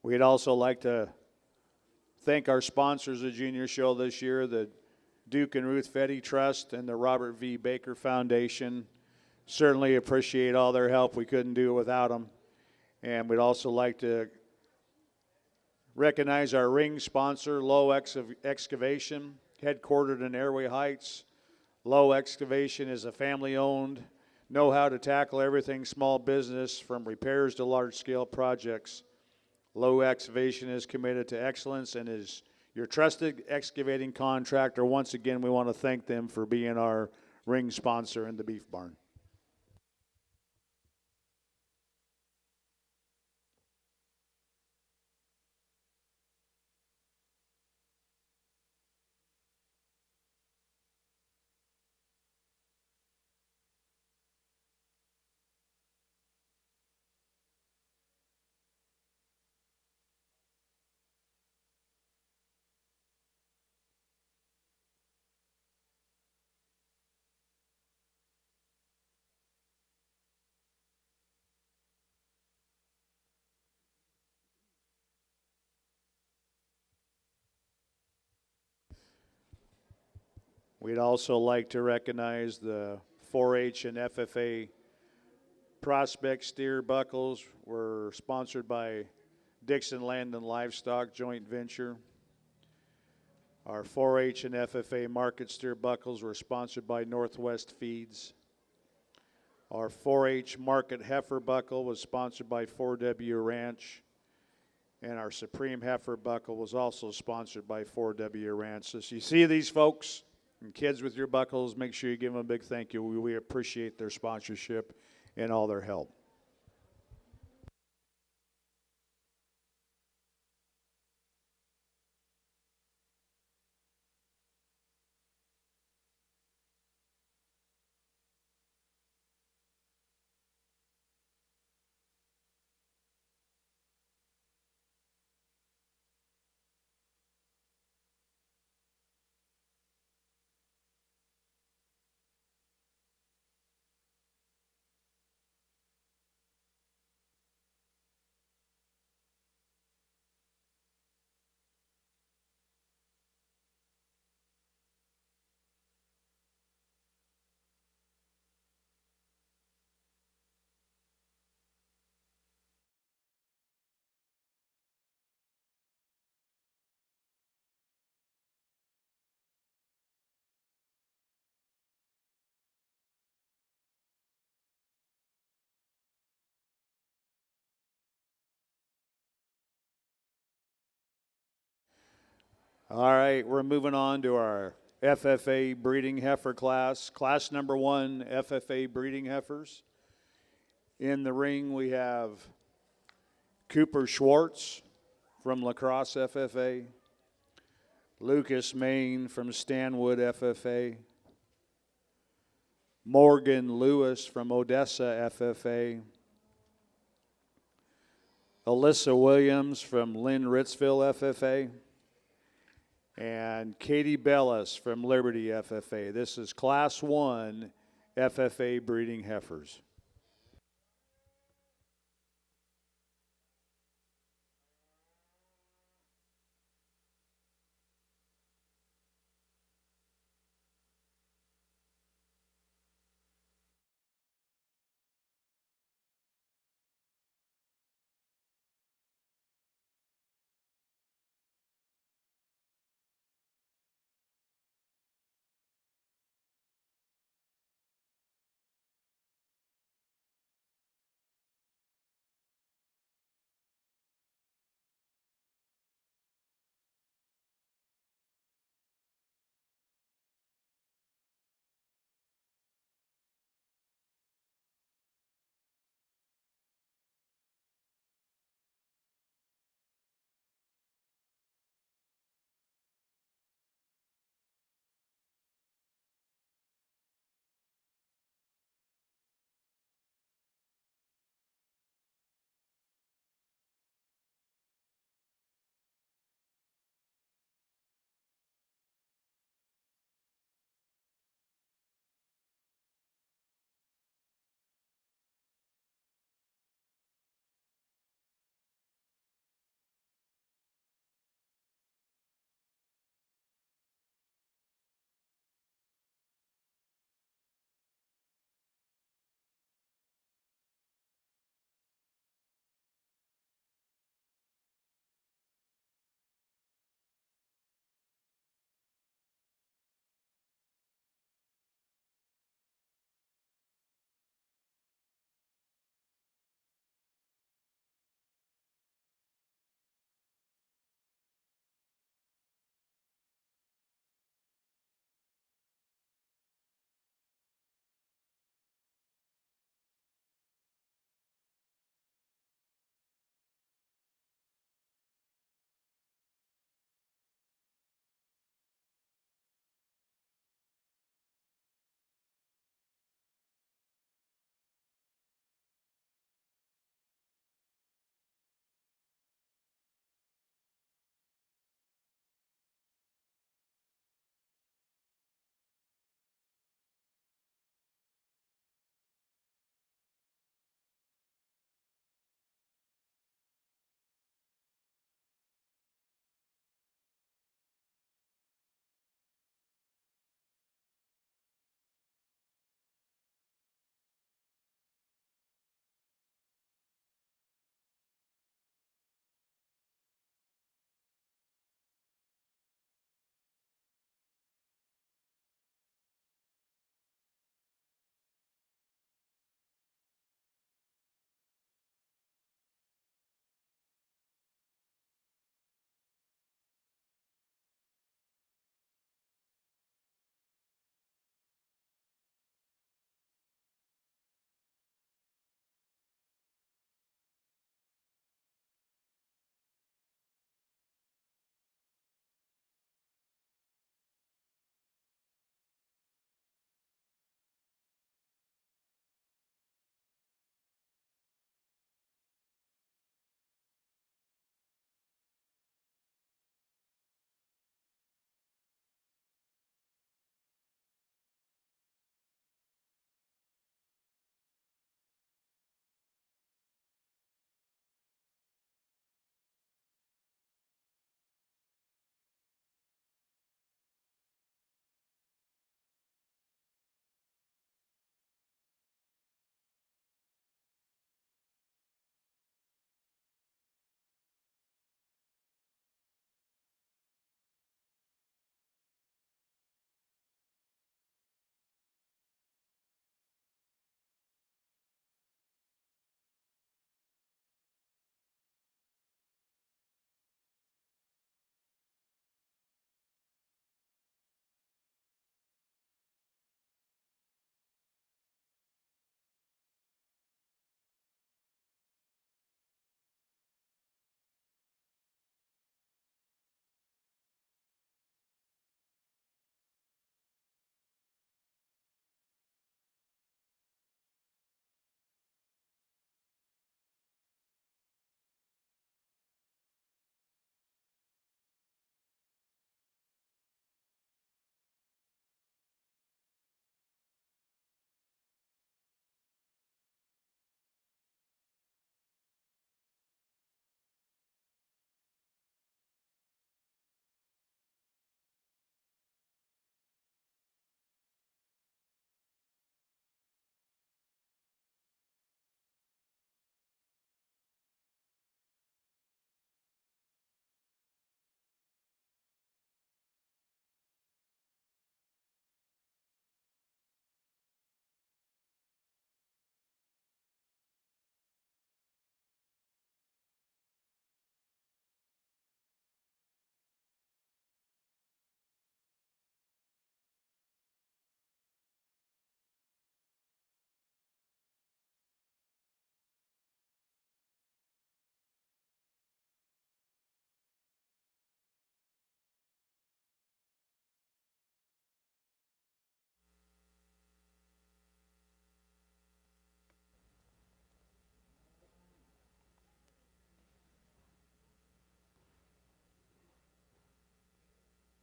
We'd also like to thank our sponsors of Junior Show this year, the Duke and Ruth Fetty Trust and the Robert V. Baker Foundation. Certainly appreciate all their help. We couldn't do it without them. And we'd also like to recognize our ring sponsor, Low Excavation, headquartered in Airway Heights. Low Excavation is a family-owned, know how to tackle everything small business from repairs to large-scale projects. Low Excavation is committed to excellence and is your trusted excavating contractor. Once again, we want to thank them for being our ring sponsor in the Beef Barn. We'd also like to recognize the 4-H and FFA prospect steer buckles were sponsored by Dixon Land and Livestock joint venture. Our 4-H and FFA market steer buckles were sponsored by Northwest Feeds. Our 4-H market heifer buckle was sponsored by 4W Ranch. And our Supreme Heifer buckle was also sponsored by 4W Ranch. So you see these folks and kids with your buckles, make sure you give them a big thank you. We appreciate their sponsorship and all their help. All right, we're moving on to our FFA breeding heifer class. Class number 1, FFA breeding heifers. In the ring, we have Cooper Schwartz from La Crosse FFA, Lucas Main from Stanwood FFA, Morgan Lewis from Odessa FFA, Alyssa Williams from Lynn Ritzville FFA, and Katie Bellis from Liberty FFA. This is Class 1 FFA breeding heifers.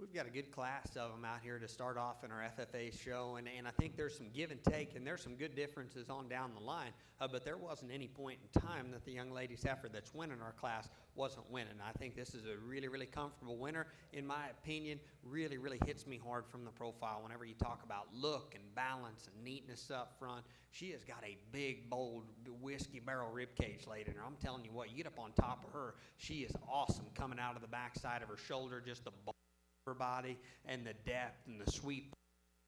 We've got a good class of them out here to start off in our FFA show, and I think there's some give and take, and there's some good differences on down the line, but there wasn't any point in time that the young lady's heifer that's winning our class wasn't winning. I think this is a really, really comfortable winner. In my opinion, really, really hits me hard from the profile whenever you talk about look and balance and neatness up front. She has got a big, bold whiskey barrel rib cage laid in her. I'm telling you what, you get up on top of her, she is awesome coming out of the backside of her shoulder, just the her body and the depth and the sweep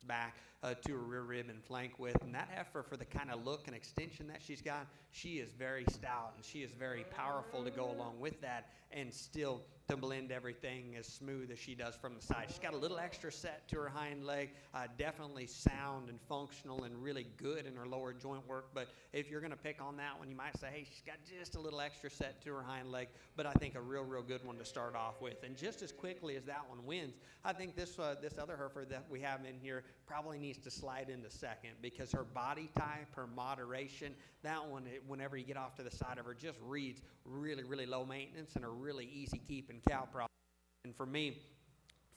back to her rear rib and flank width. And that heifer, for the kind of look and extension that she's got, she is very stout and she is very powerful to go along with that and still to blend everything as smooth as she does from the side. She's got a little extra set to her hind leg, definitely sound and functional and really good in her lower joint work. But if you're going to pick on that one, you might say, hey, she's got just a little extra set to her hind leg, but I think a real, real good one to start off with. And just as quickly as that one wins, I think this other heifer that we have in here probably needs to slide into second, because her body type, her moderation, that one, whenever you get off to the side of her, just reads really, really low maintenance and a really easy keeping cow problem. And for me,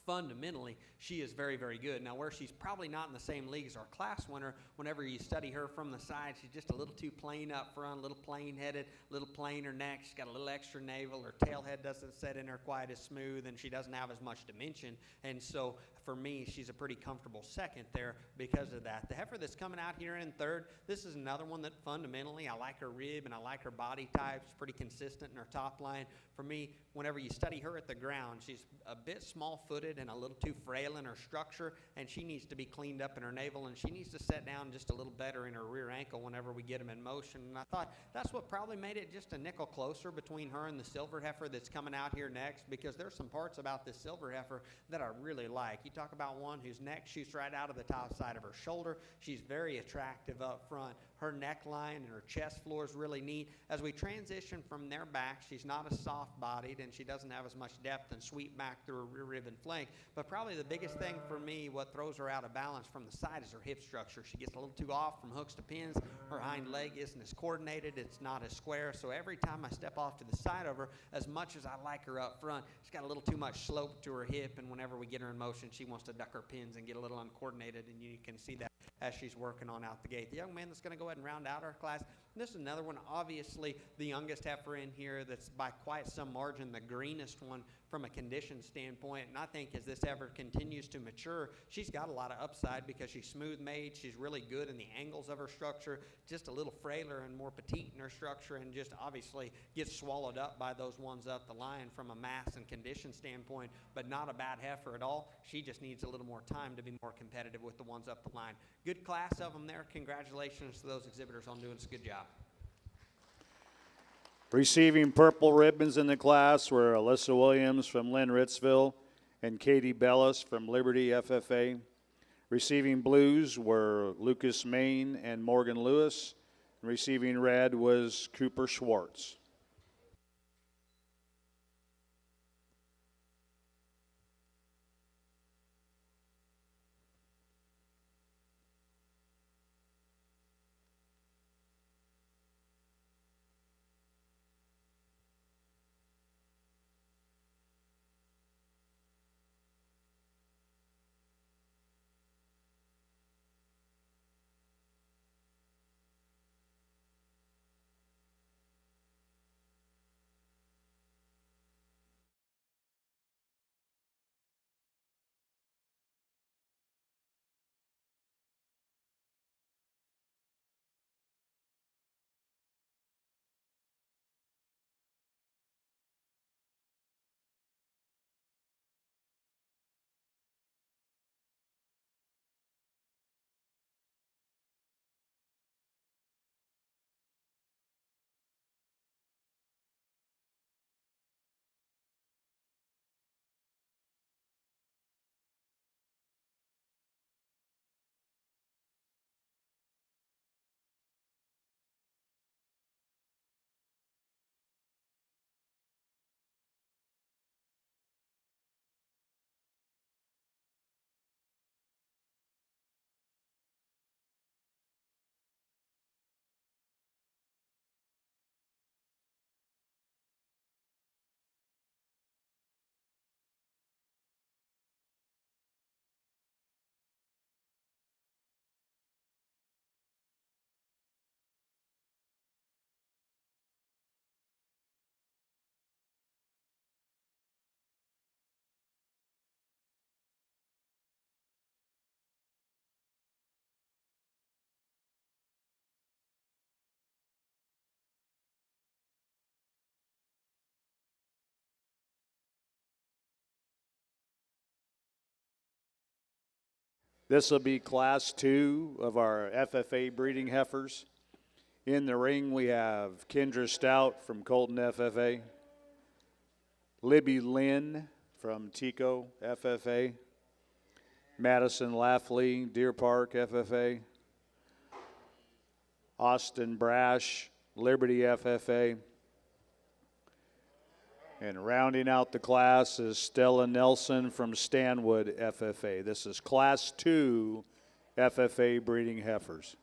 fundamentally, she is very, very good. Now, where she's probably not in the same league as our class winner, whenever you study her from the side, she's just a little too plain up front, a little plain-headed, a little plainer neck. She's got a little extra navel. Her tail head doesn't set in her quite as smooth, and she doesn't have as much dimension. And so, for me, she's a pretty comfortable second there because of that. The heifer that's coming out here in third, this is another one that fundamentally, I like her rib and I like her body type. She's pretty consistent in her top line. For me, whenever you study her at the ground, she's a bit small-footed and a little too frail in her structure, and she needs to be cleaned up in her navel, and she needs to set down just a little better in her rear ankle whenever we get them in motion. And I thought that's what probably made it just a nickel closer between her and the silver heifer that's coming out here next, because there's some parts about this silver heifer that I really like. You talk about one whose neck shoots right out of the top side of her shoulder. She's very attractive up front. Her neckline and her chest floor is really neat. As we transition from their back, she's not as soft-bodied, and she doesn't have as much depth and sweep back through her rear rib and flank. But probably the biggest thing for me, what throws her out of balance from the side, is her hip structure. She gets a little too off from hooks to pins. Her hind leg isn't as coordinated. It's not as square. So every time I step off to the side of her, as much as I like her up front, she's got a little too much slope to her hip, and whenever we get her in motion, she wants to duck her pins and get a little uncoordinated, and you can see that as she's working on out the gate. The young man that's going to go ahead and round out our class, this is another one, obviously the youngest heifer in here that's by quite some margin the greenest one from a condition standpoint. And I think as this heifer continues to mature, she's got a lot of upside because she's smooth made. She's really good in the angles of her structure, just a little frailer and more petite in her structure, and just obviously gets swallowed up by those ones up the line from a mass and condition standpoint, but not a bad heifer at all. She just needs a little more time to be more competitive with the ones up the line. Good class of them there. Congratulations to those exhibitors on doing a good job. Receiving purple ribbons in the class were Alyssa Williams from Lynn Ritzville and Katie Bellis from Liberty FFA. Receiving blues were Lucas Main and Morgan Lewis. Receiving red was Cooper Schwartz. This will be Class 2 of our FFA breeding heifers. In the ring, we have Kendra Stout from Colton FFA, Libby Lynn from Tico FFA, Madison Laughley, Deer Park FFA, Austin Brash, Liberty FFA, and rounding out the class is Stella Nelson from Stanwood FFA. This is Class 2 FFA breeding heifers.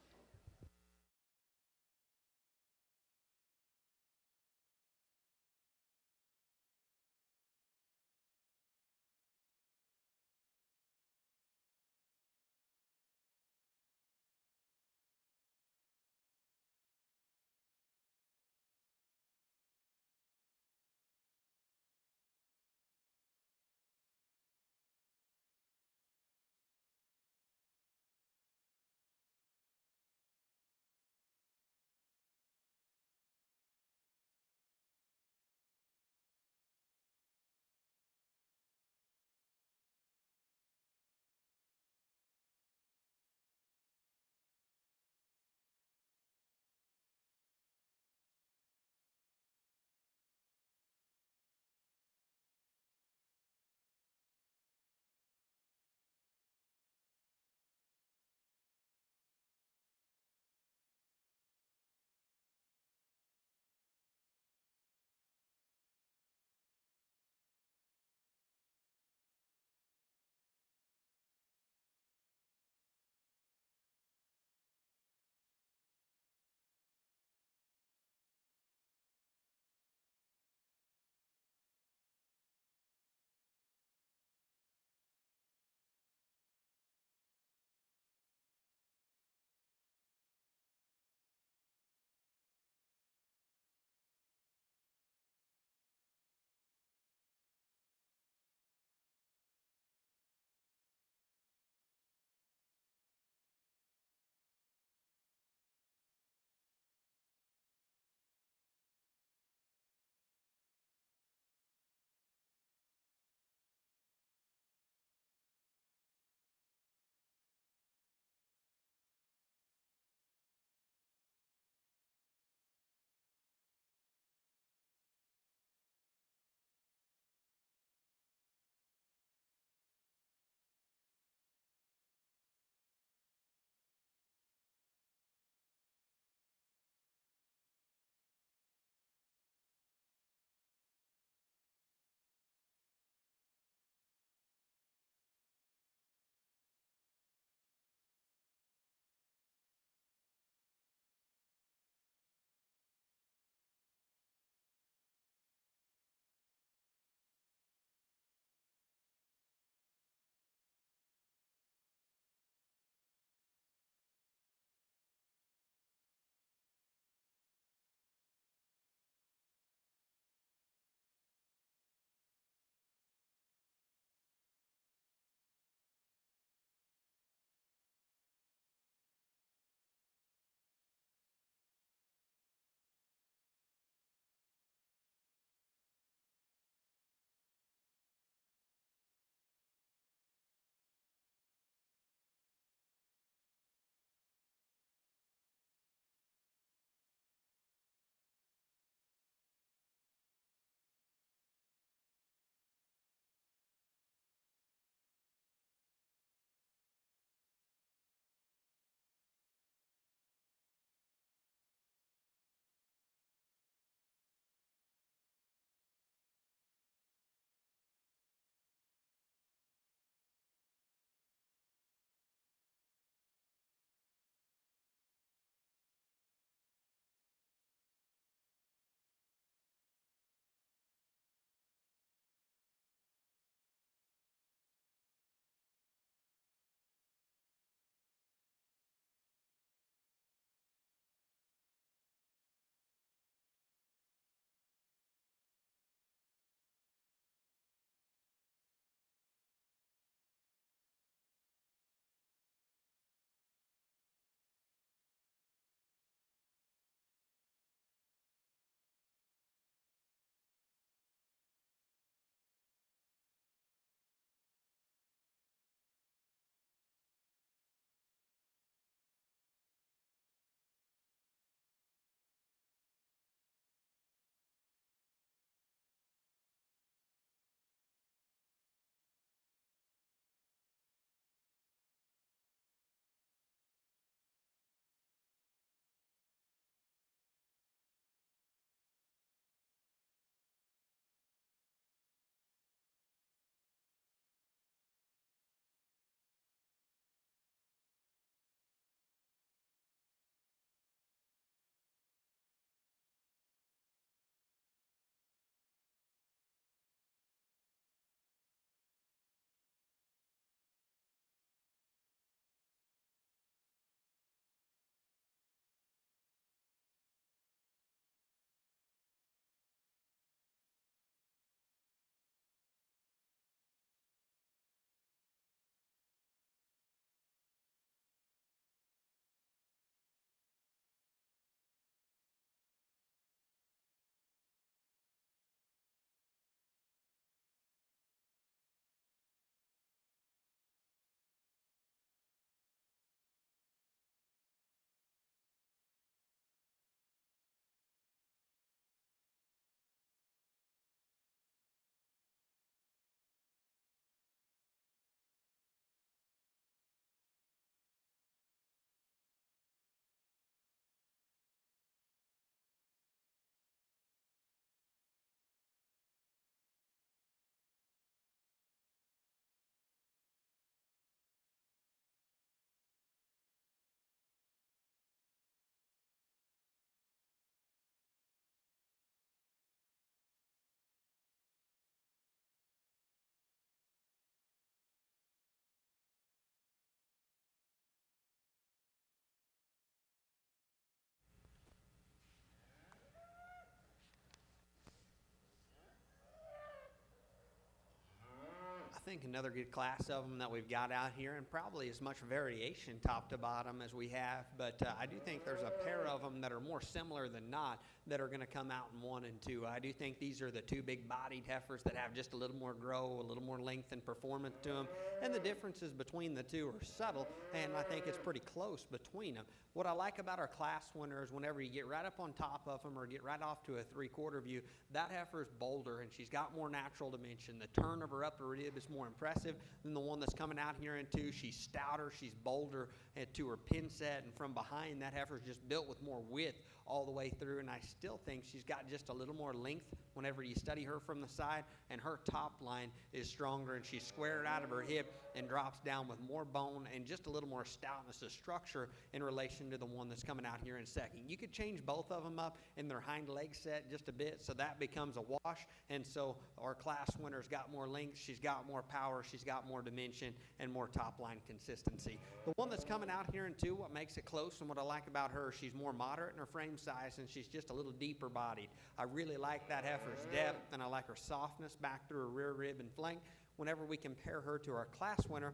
think another good class of them that we've got out here, and probably as much variation top to bottom as we have, but I do think there's a pair of them that are more similar than not that are going to come out in 1 and 2. I do think these are the two big-bodied heifers that have just a little more grow, a little more length and performance to them, and the differences between the two are subtle, and I think it's pretty close between them. What I like about our class winners, whenever you get right up on top of them or get right off to a 3/4 view, that heifer is bolder and she's got more natural dimension. The turn of her upper rib is more impressive than the one that's coming out here in 2. She's stouter, she's bolder to her pin set, and from behind, that heifer's just built with more width all the way through, and I still think she's got just a little more length whenever you study her from the side, and her top line is stronger, and she's squared out of her hip and drops down with more bone and just a little more stoutness of structure in relation to the one that's coming out here in second. You could change both of them up in their hind leg set just a bit, so that becomes a wash, and so our class winner's got more length, she's got more power, she's got more dimension, and more top line consistency. The one that's coming out here in 2, what makes it close and what I like about her, she's more moderate in her frame size, and she's just a little deeper bodied. I really like that heifer's depth, and I like her softness back through her rear rib and flank. Whenever we compare her to our class winner,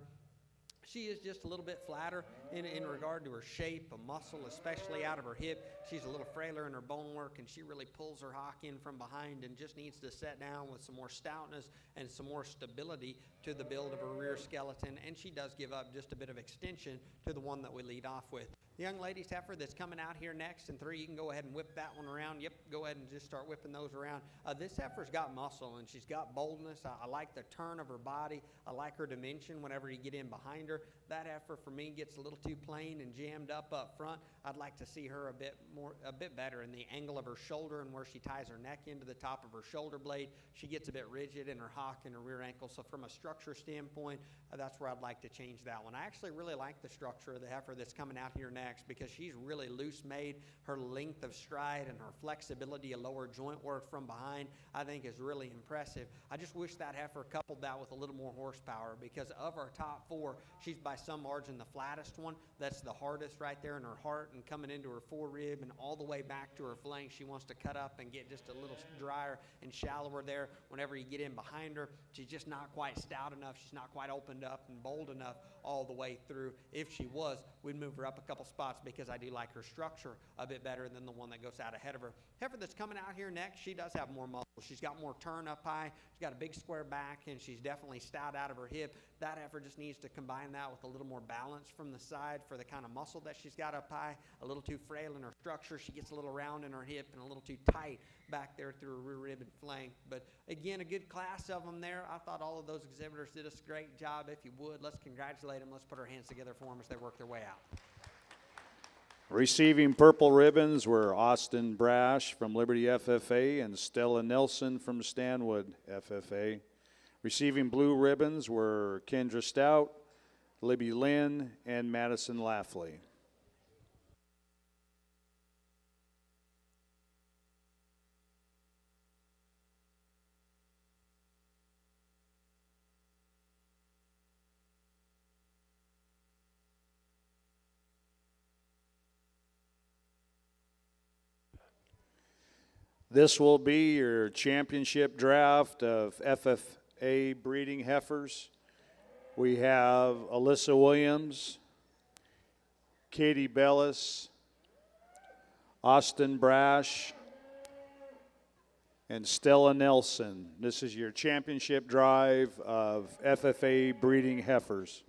she is just a little bit flatter in regard to her shape, a muscle, especially out of her hip. She's a little frailer in her bone work, and she really pulls her hock in from behind and just needs to set down with some more stoutness and some more stability to the build of her rear skeleton, and she does give up just a bit of extension to the one that we lead off with. The young lady's heifer that's coming out here next in 3, you can go ahead and whip that one around. Yep, go ahead and just start whipping those around. This heifer's got muscle, and she's got boldness. I like the turn of her body. I like her dimension whenever you get in behind her. That heifer, for me, gets a little too plain and jammed up front. I'd like to see her a bit better in the angle of her shoulder and where she ties her neck into the top of her shoulder blade. She gets a bit rigid in her hock and her rear ankle, so from a structure standpoint, that's where I'd like to change that one. I actually really like the structure of the heifer that's coming out here next because she's really loose made. Her length of stride and her flexibility of lower joint work from behind, I think, is really impressive. I just wish that heifer coupled that with a little more horsepower, because of our top 4, she's by some margin the flattest one. That's the hardest right there in her heart, and coming into her forerib and all the way back to her flank, she wants to cut up and get just a little drier and shallower there. Whenever you get in behind her, she's just not quite stout enough. She's not quite opened up and bold enough all the way through. If she was, we'd move her up a couple spots, because I do like her structure a bit better than the one that goes out ahead of her. Heifer that's coming out here next, she does have more muscle. She's got more turn up high. She's got a big square back, and she's definitely stout out of her hip. That heifer just needs to combine that with a little more balance from the side for the kind of muscle that she's got up high. A little too frail in her structure. She gets a little round in her hip and a little too tight back there through her rear rib and flank. But again, a good class of them there. I thought all of those exhibitors did a great job. If you would, let's congratulate them. Let's put our hands together for them as they work their way out. Receiving purple ribbons were Austin Brash from Liberty FFA and Stella Nelson from Stanwood FFA. Receiving blue ribbons were Kendra Stout, Libby Lynn, and Madison Laughley. This will be your championship draft of FFA breeding heifers. We have Alyssa Williams, Katie Bellis, Austin Brash, and Stella Nelson. This is your championship drive of FFA breeding heifers.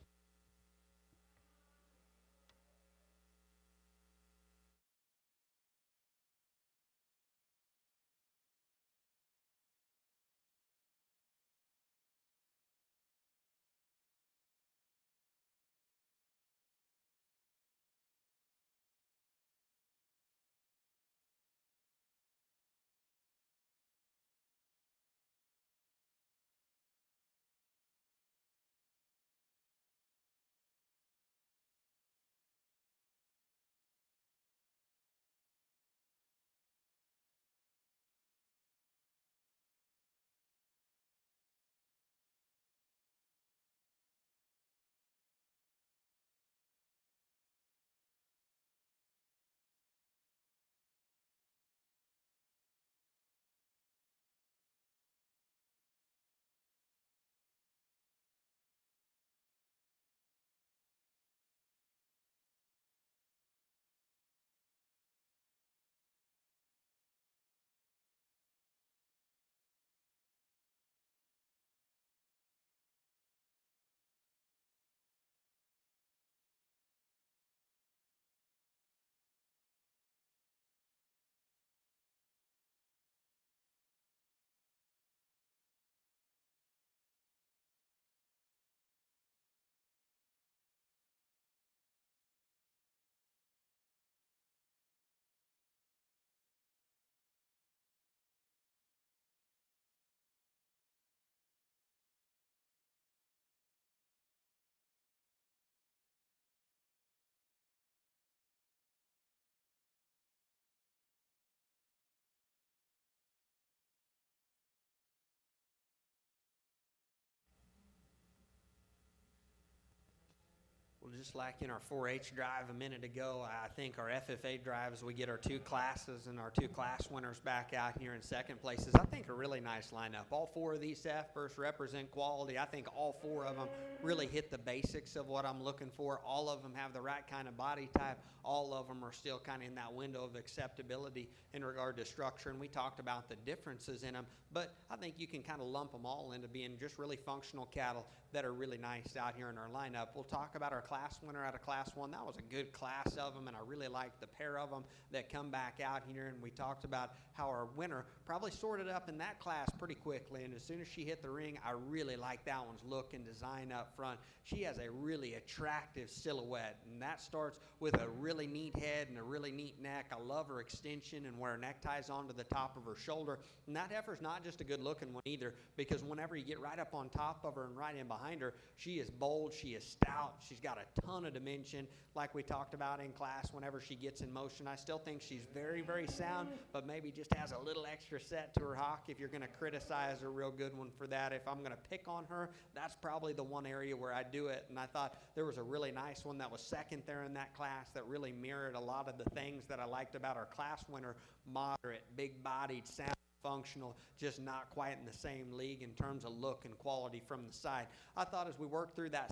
just like in our 4-H drive a minute ago, I think our FFA drives, we get our 2 classes and our 2 class winners back out here in second places. I think a really nice lineup. All 4 of these heifers represent quality. I think all 4 of them really hit the basics of what I'm looking for. All of them have the right kind of body type. All of them are still kind of in that window of acceptability in regard to structure, and we talked about the differences in them, but I think you can kind of lump them all into being just really functional cattle that are really nice out here in our lineup. We'll talk about our class winner out of Class 1. That was a good class of them, and I really liked the pair of them that come back out here, and we talked about how our winner probably sorted up in that class pretty quickly, and as soon as she hit the ring, I really like that one's look and design up front. She has a really attractive silhouette, and that starts with a really neat head and a really neat neck. I love her extension and where her neckties onto the top of her shoulder, and that heifer's not just a good looking one either, because whenever you get right up on top of her and right in behind her, she is bold, she is stout, she's got a ton of dimension like we talked about in class. Whenever she gets in motion, I still think she's very, very sound, but maybe just has a little extra set to her hock. If you're going to criticize a real good one for that, if I'm going to pick on her, that's probably the one area where I do it, and I thought there was a really nice one that was second there in that class that really mirrored a lot of the things that I liked about our class winner. Moderate, big-bodied, sound, functional, just not quite in the same league in terms of look and quality from the side. I thought as we worked through that,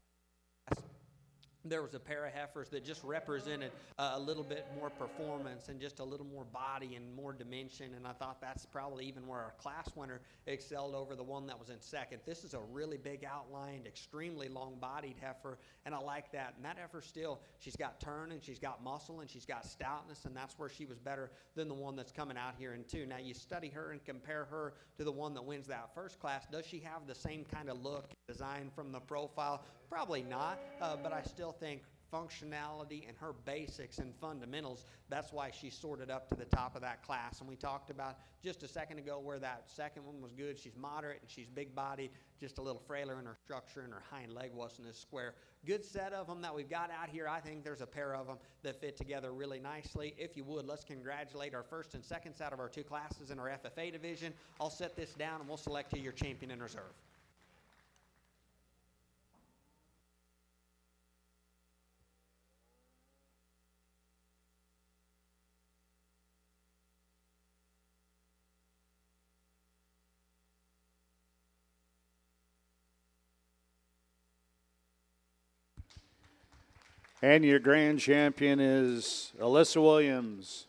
there was a pair of heifers that just represented a little bit more performance and just a little more body and more dimension, and I thought that's probably even where our class winner excelled over the one that was in second. This is a really big outlined, extremely long-bodied heifer, and I like that. And that heifer still, she's got turn and she's got muscle and she's got stoutness, and that's where she was better than the one that's coming out here in 2. Now you study her and compare her to the one that wins that first class. Does she have the same kind of look, design from the profile? Probably not, but I still think functionality and her basics and fundamentals, that's why she sorted up to the top of that class. And we talked about just a second ago where that second one was good. She's moderate and she's big-bodied, just a little frailer in her structure, and her hind leg wasn't as square. Good set of them that we've got out here. I think there's a pair of them that fit together really nicely. If you would, let's congratulate our first and seconds out of our 2 classes in our FFA division. I'll set this down and we'll select you your champion in reserve. And your grand champion is Alyssa Williams.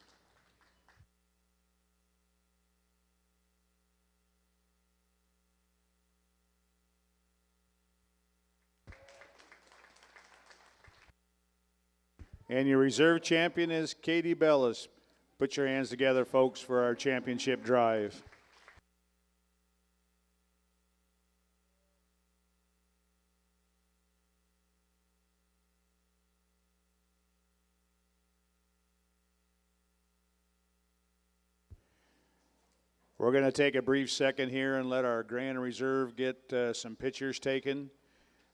And your reserve champion is Katie Bellis. Put your hands together, folks, for our championship drive. We're going to take a brief second here and let our Grand Reserve get some pictures taken.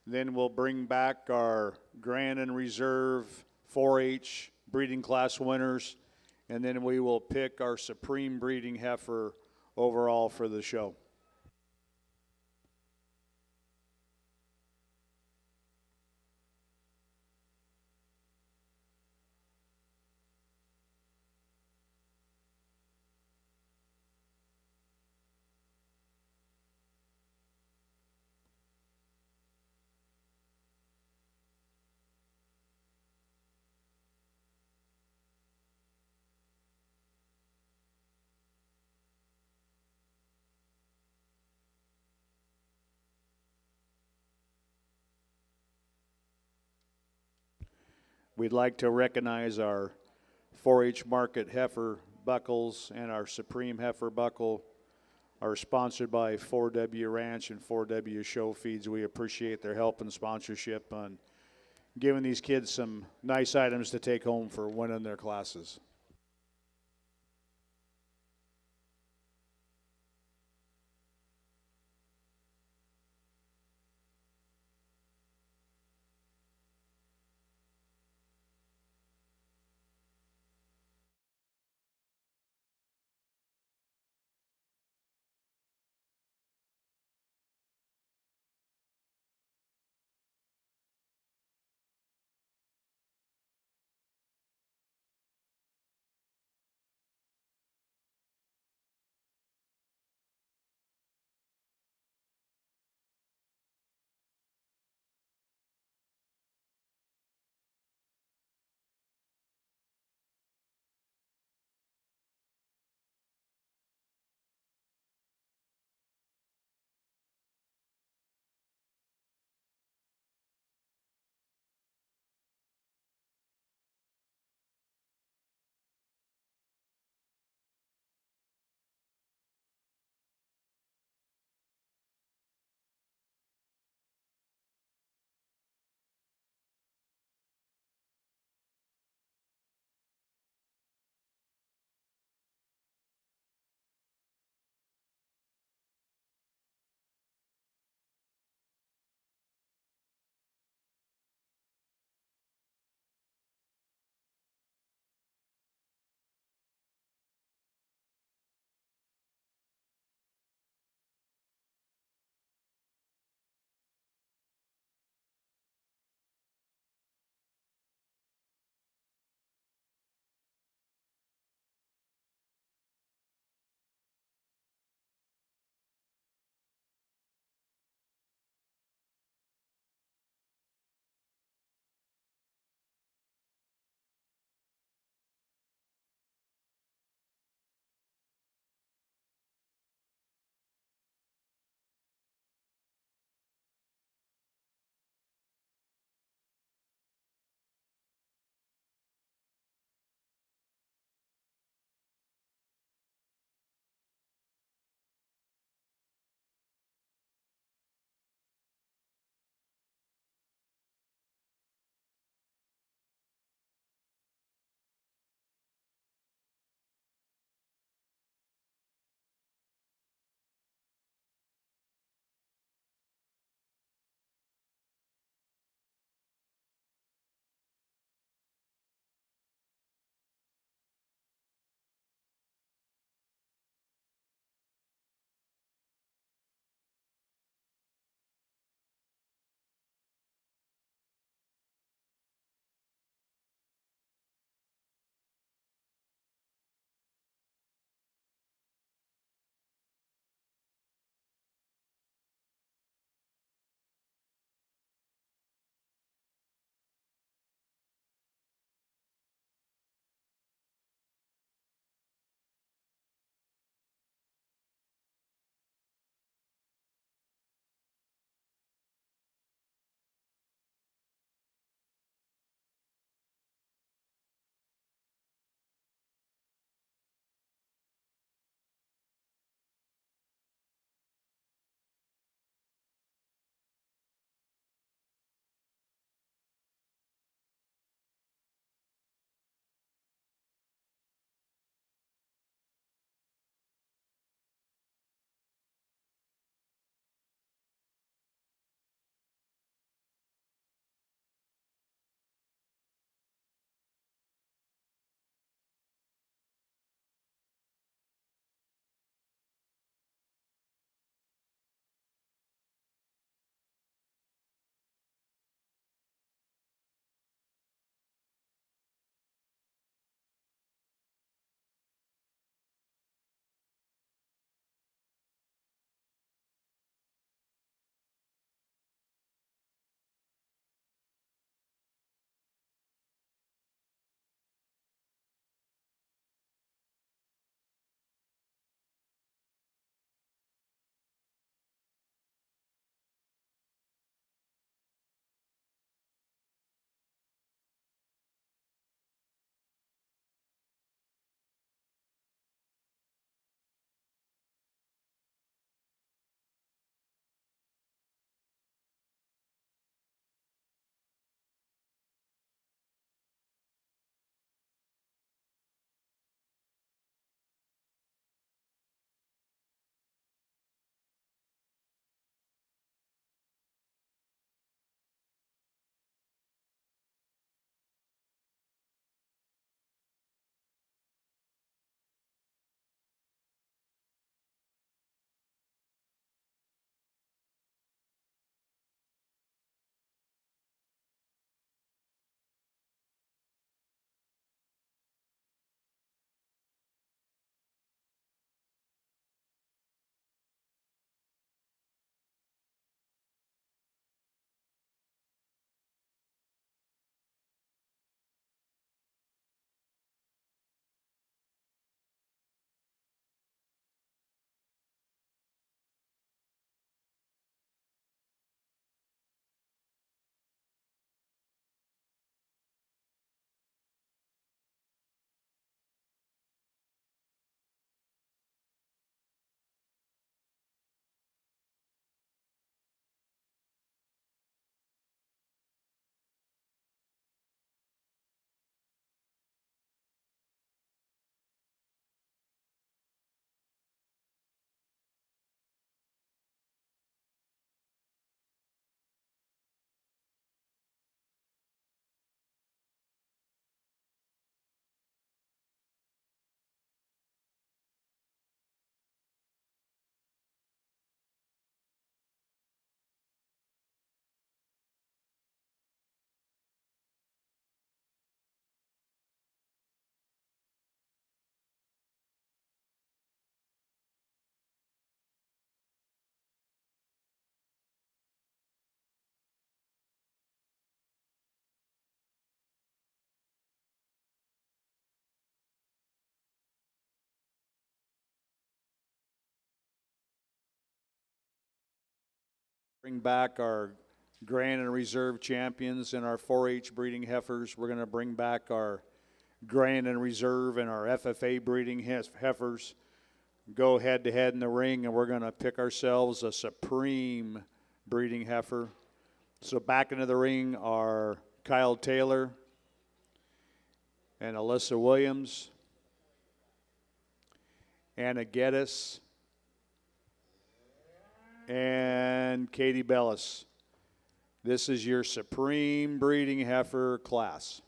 Then we'll bring back our Grand and Reserve 4-H breeding class winners, and then we will pick our supreme breeding heifer overall for the show. We'd like to recognize our 4-H market heifer buckles, and our supreme heifer buckle are sponsored by 4W Ranch and 4W Show Feeds. We appreciate their help and sponsorship on giving these kids some nice items to take home for winning their classes. bring back our Grand and Reserve champions and our 4-H breeding heifers. We're going to bring back our Grand and Reserve and our FFA breeding heifers. Go head-to-head in the ring, and we're going to pick ourselves a supreme breeding heifer. So back into the ring are Kyle Taylor and Alyssa Williams, Anna Geddes, and Katie Bellis. This is your supreme breeding heifer class.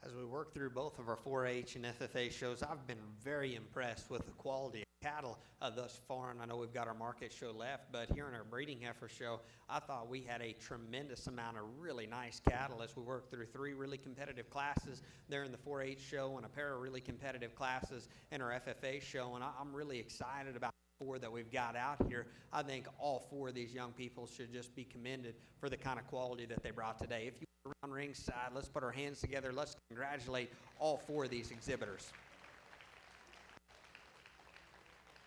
As we work through both of our 4-H and FFA shows, I've been very impressed with the quality of cattle thus far, and I know we've got our market show left, but here in our breeding heifer show, I thought we had a tremendous amount of really nice cattle as we worked through 3 really competitive classes there in the 4-H show and a pair of really competitive classes in our FFA show, and I'm really excited about 4 that we've got out here. I think all 4 of these young people should just be commended for the kind of quality that they brought today. If you around ringside, let's put our hands together. Let's congratulate all 4 of these exhibitors.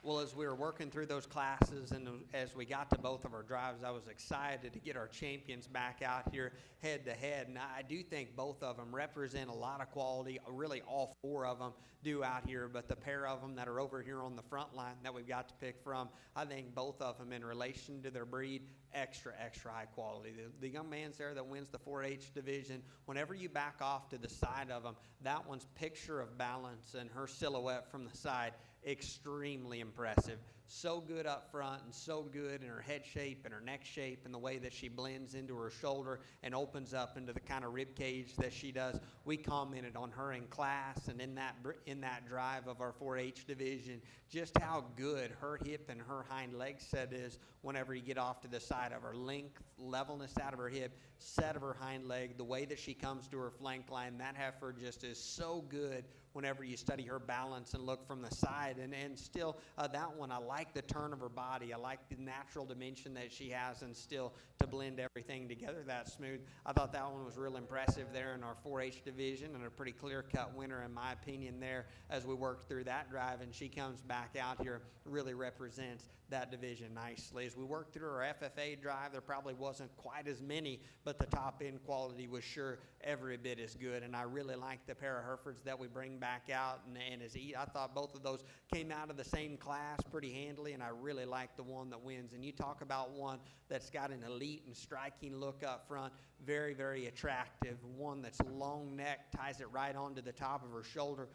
Well, as we were working through those classes and as we got to both of our drives, I was excited to get our champions back out here head to head. And I do think both of them represent a lot of quality. Really, all 4 of them do out here. But the pair of them that are over here on the front line that we've got to pick from, I think both of them in relation to their breed, extra high quality. The young man's there that wins the 4-H division, whenever you back off to the side of them, that one's picture of balance and her silhouette from the side, extremely impressive. So good up front and so good in her head shape and her neck shape and the way that she blends into her shoulder and opens up into the kind of rib cage that she does. We commented on her in class and in that drive of our 4-H division, just how good her hip and her hind leg set is whenever you get off to the side of her. Length, levelness out of her hip, set of her hind leg, the way that she comes to her flank line, that heifer just is so good whenever you study her balance and look from the side. And still, that one, I like like the turn of her body. I like the natural dimension that she has, and still to blend everything together that smooth. I thought that one was real impressive there in our 4-H division, and a pretty clear-cut winner in my opinion there as we worked through that drive, and she comes back out here, really represents that division nicely. As we worked through our FFA drive, there probably wasn't quite as many, but the top end quality was sure every bit as good, and I really like the pair of Herefords that we bring back out, and as I thought both of those came out of the same class pretty handily, and I really like the one that wins. And you talk about one that's got an elite and striking look up front, very, very attractive, one that's long neck, ties it right onto the top of her shoulder.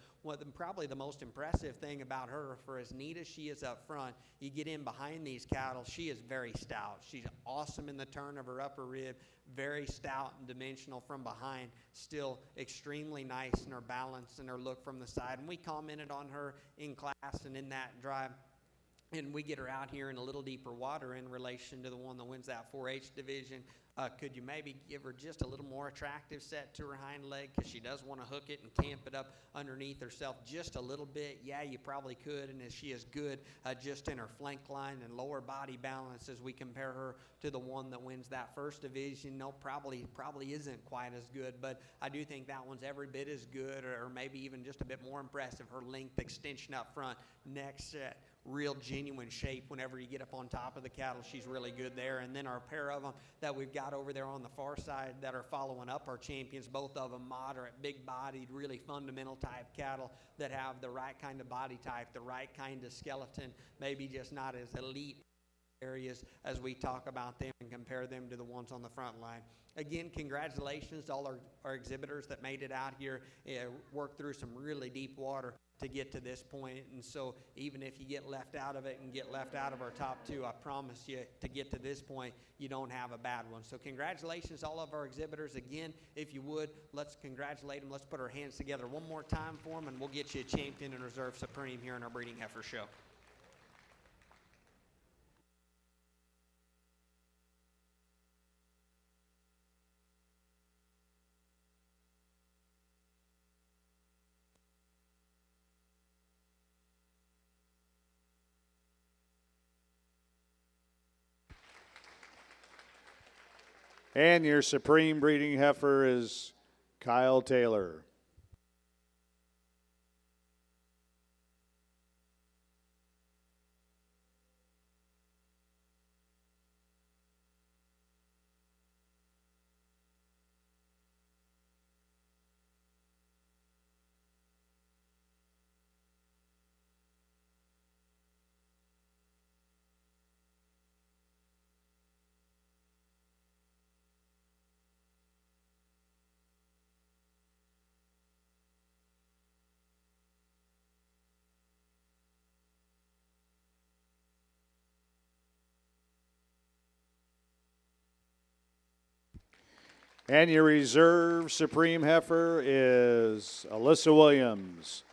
Probably the most impressive thing about her, for as neat as she is up front, you get in behind these cattle, she is very stout. She's awesome in the turn of her upper rib, very stout and dimensional from behind, still extremely nice in her balance and her look from the side. And we commented on her in class and in that drive. And we get her out here in a little deeper water in relation to the one that wins that 4-H division. Could you maybe give her just a little more attractive set to her hind leg, because she does want to hook it and camp it up underneath herself just a little bit? Yeah, you probably could, and as she is good just in her flank line and lower body balance as we compare her to the one that wins that first division. No, probably isn't quite as good, but I do think that one's every bit as good, or maybe even just a bit more impressive. Her length, extension up front, neck set, real genuine shape. Whenever you get up on top of the cattle, she's really good there. And then our pair of them that we've got over there on the far side that are following up our champions, both of them moderate, big-bodied, really fundamental type cattle that have the right kind of body type, the right kind of skeleton, maybe just not as elite areas as we talk about them and compare them to the ones on the front line. Again, congratulations to all our exhibitors that made it out here, worked through some really deep water to get to this point. And so even if you get left out of it and get left out of our top two, I promise you, to get to this point, you don't have a bad one. So congratulations to all of our exhibitors. Again, if you would, let's congratulate them. Let's put our hands together one more time for them, and we'll get you a champion and reserve supreme here in our breeding heifer show. And your supreme breeding heifer is Kyle Taylor. And your reserve supreme heifer is Alyssa Williams.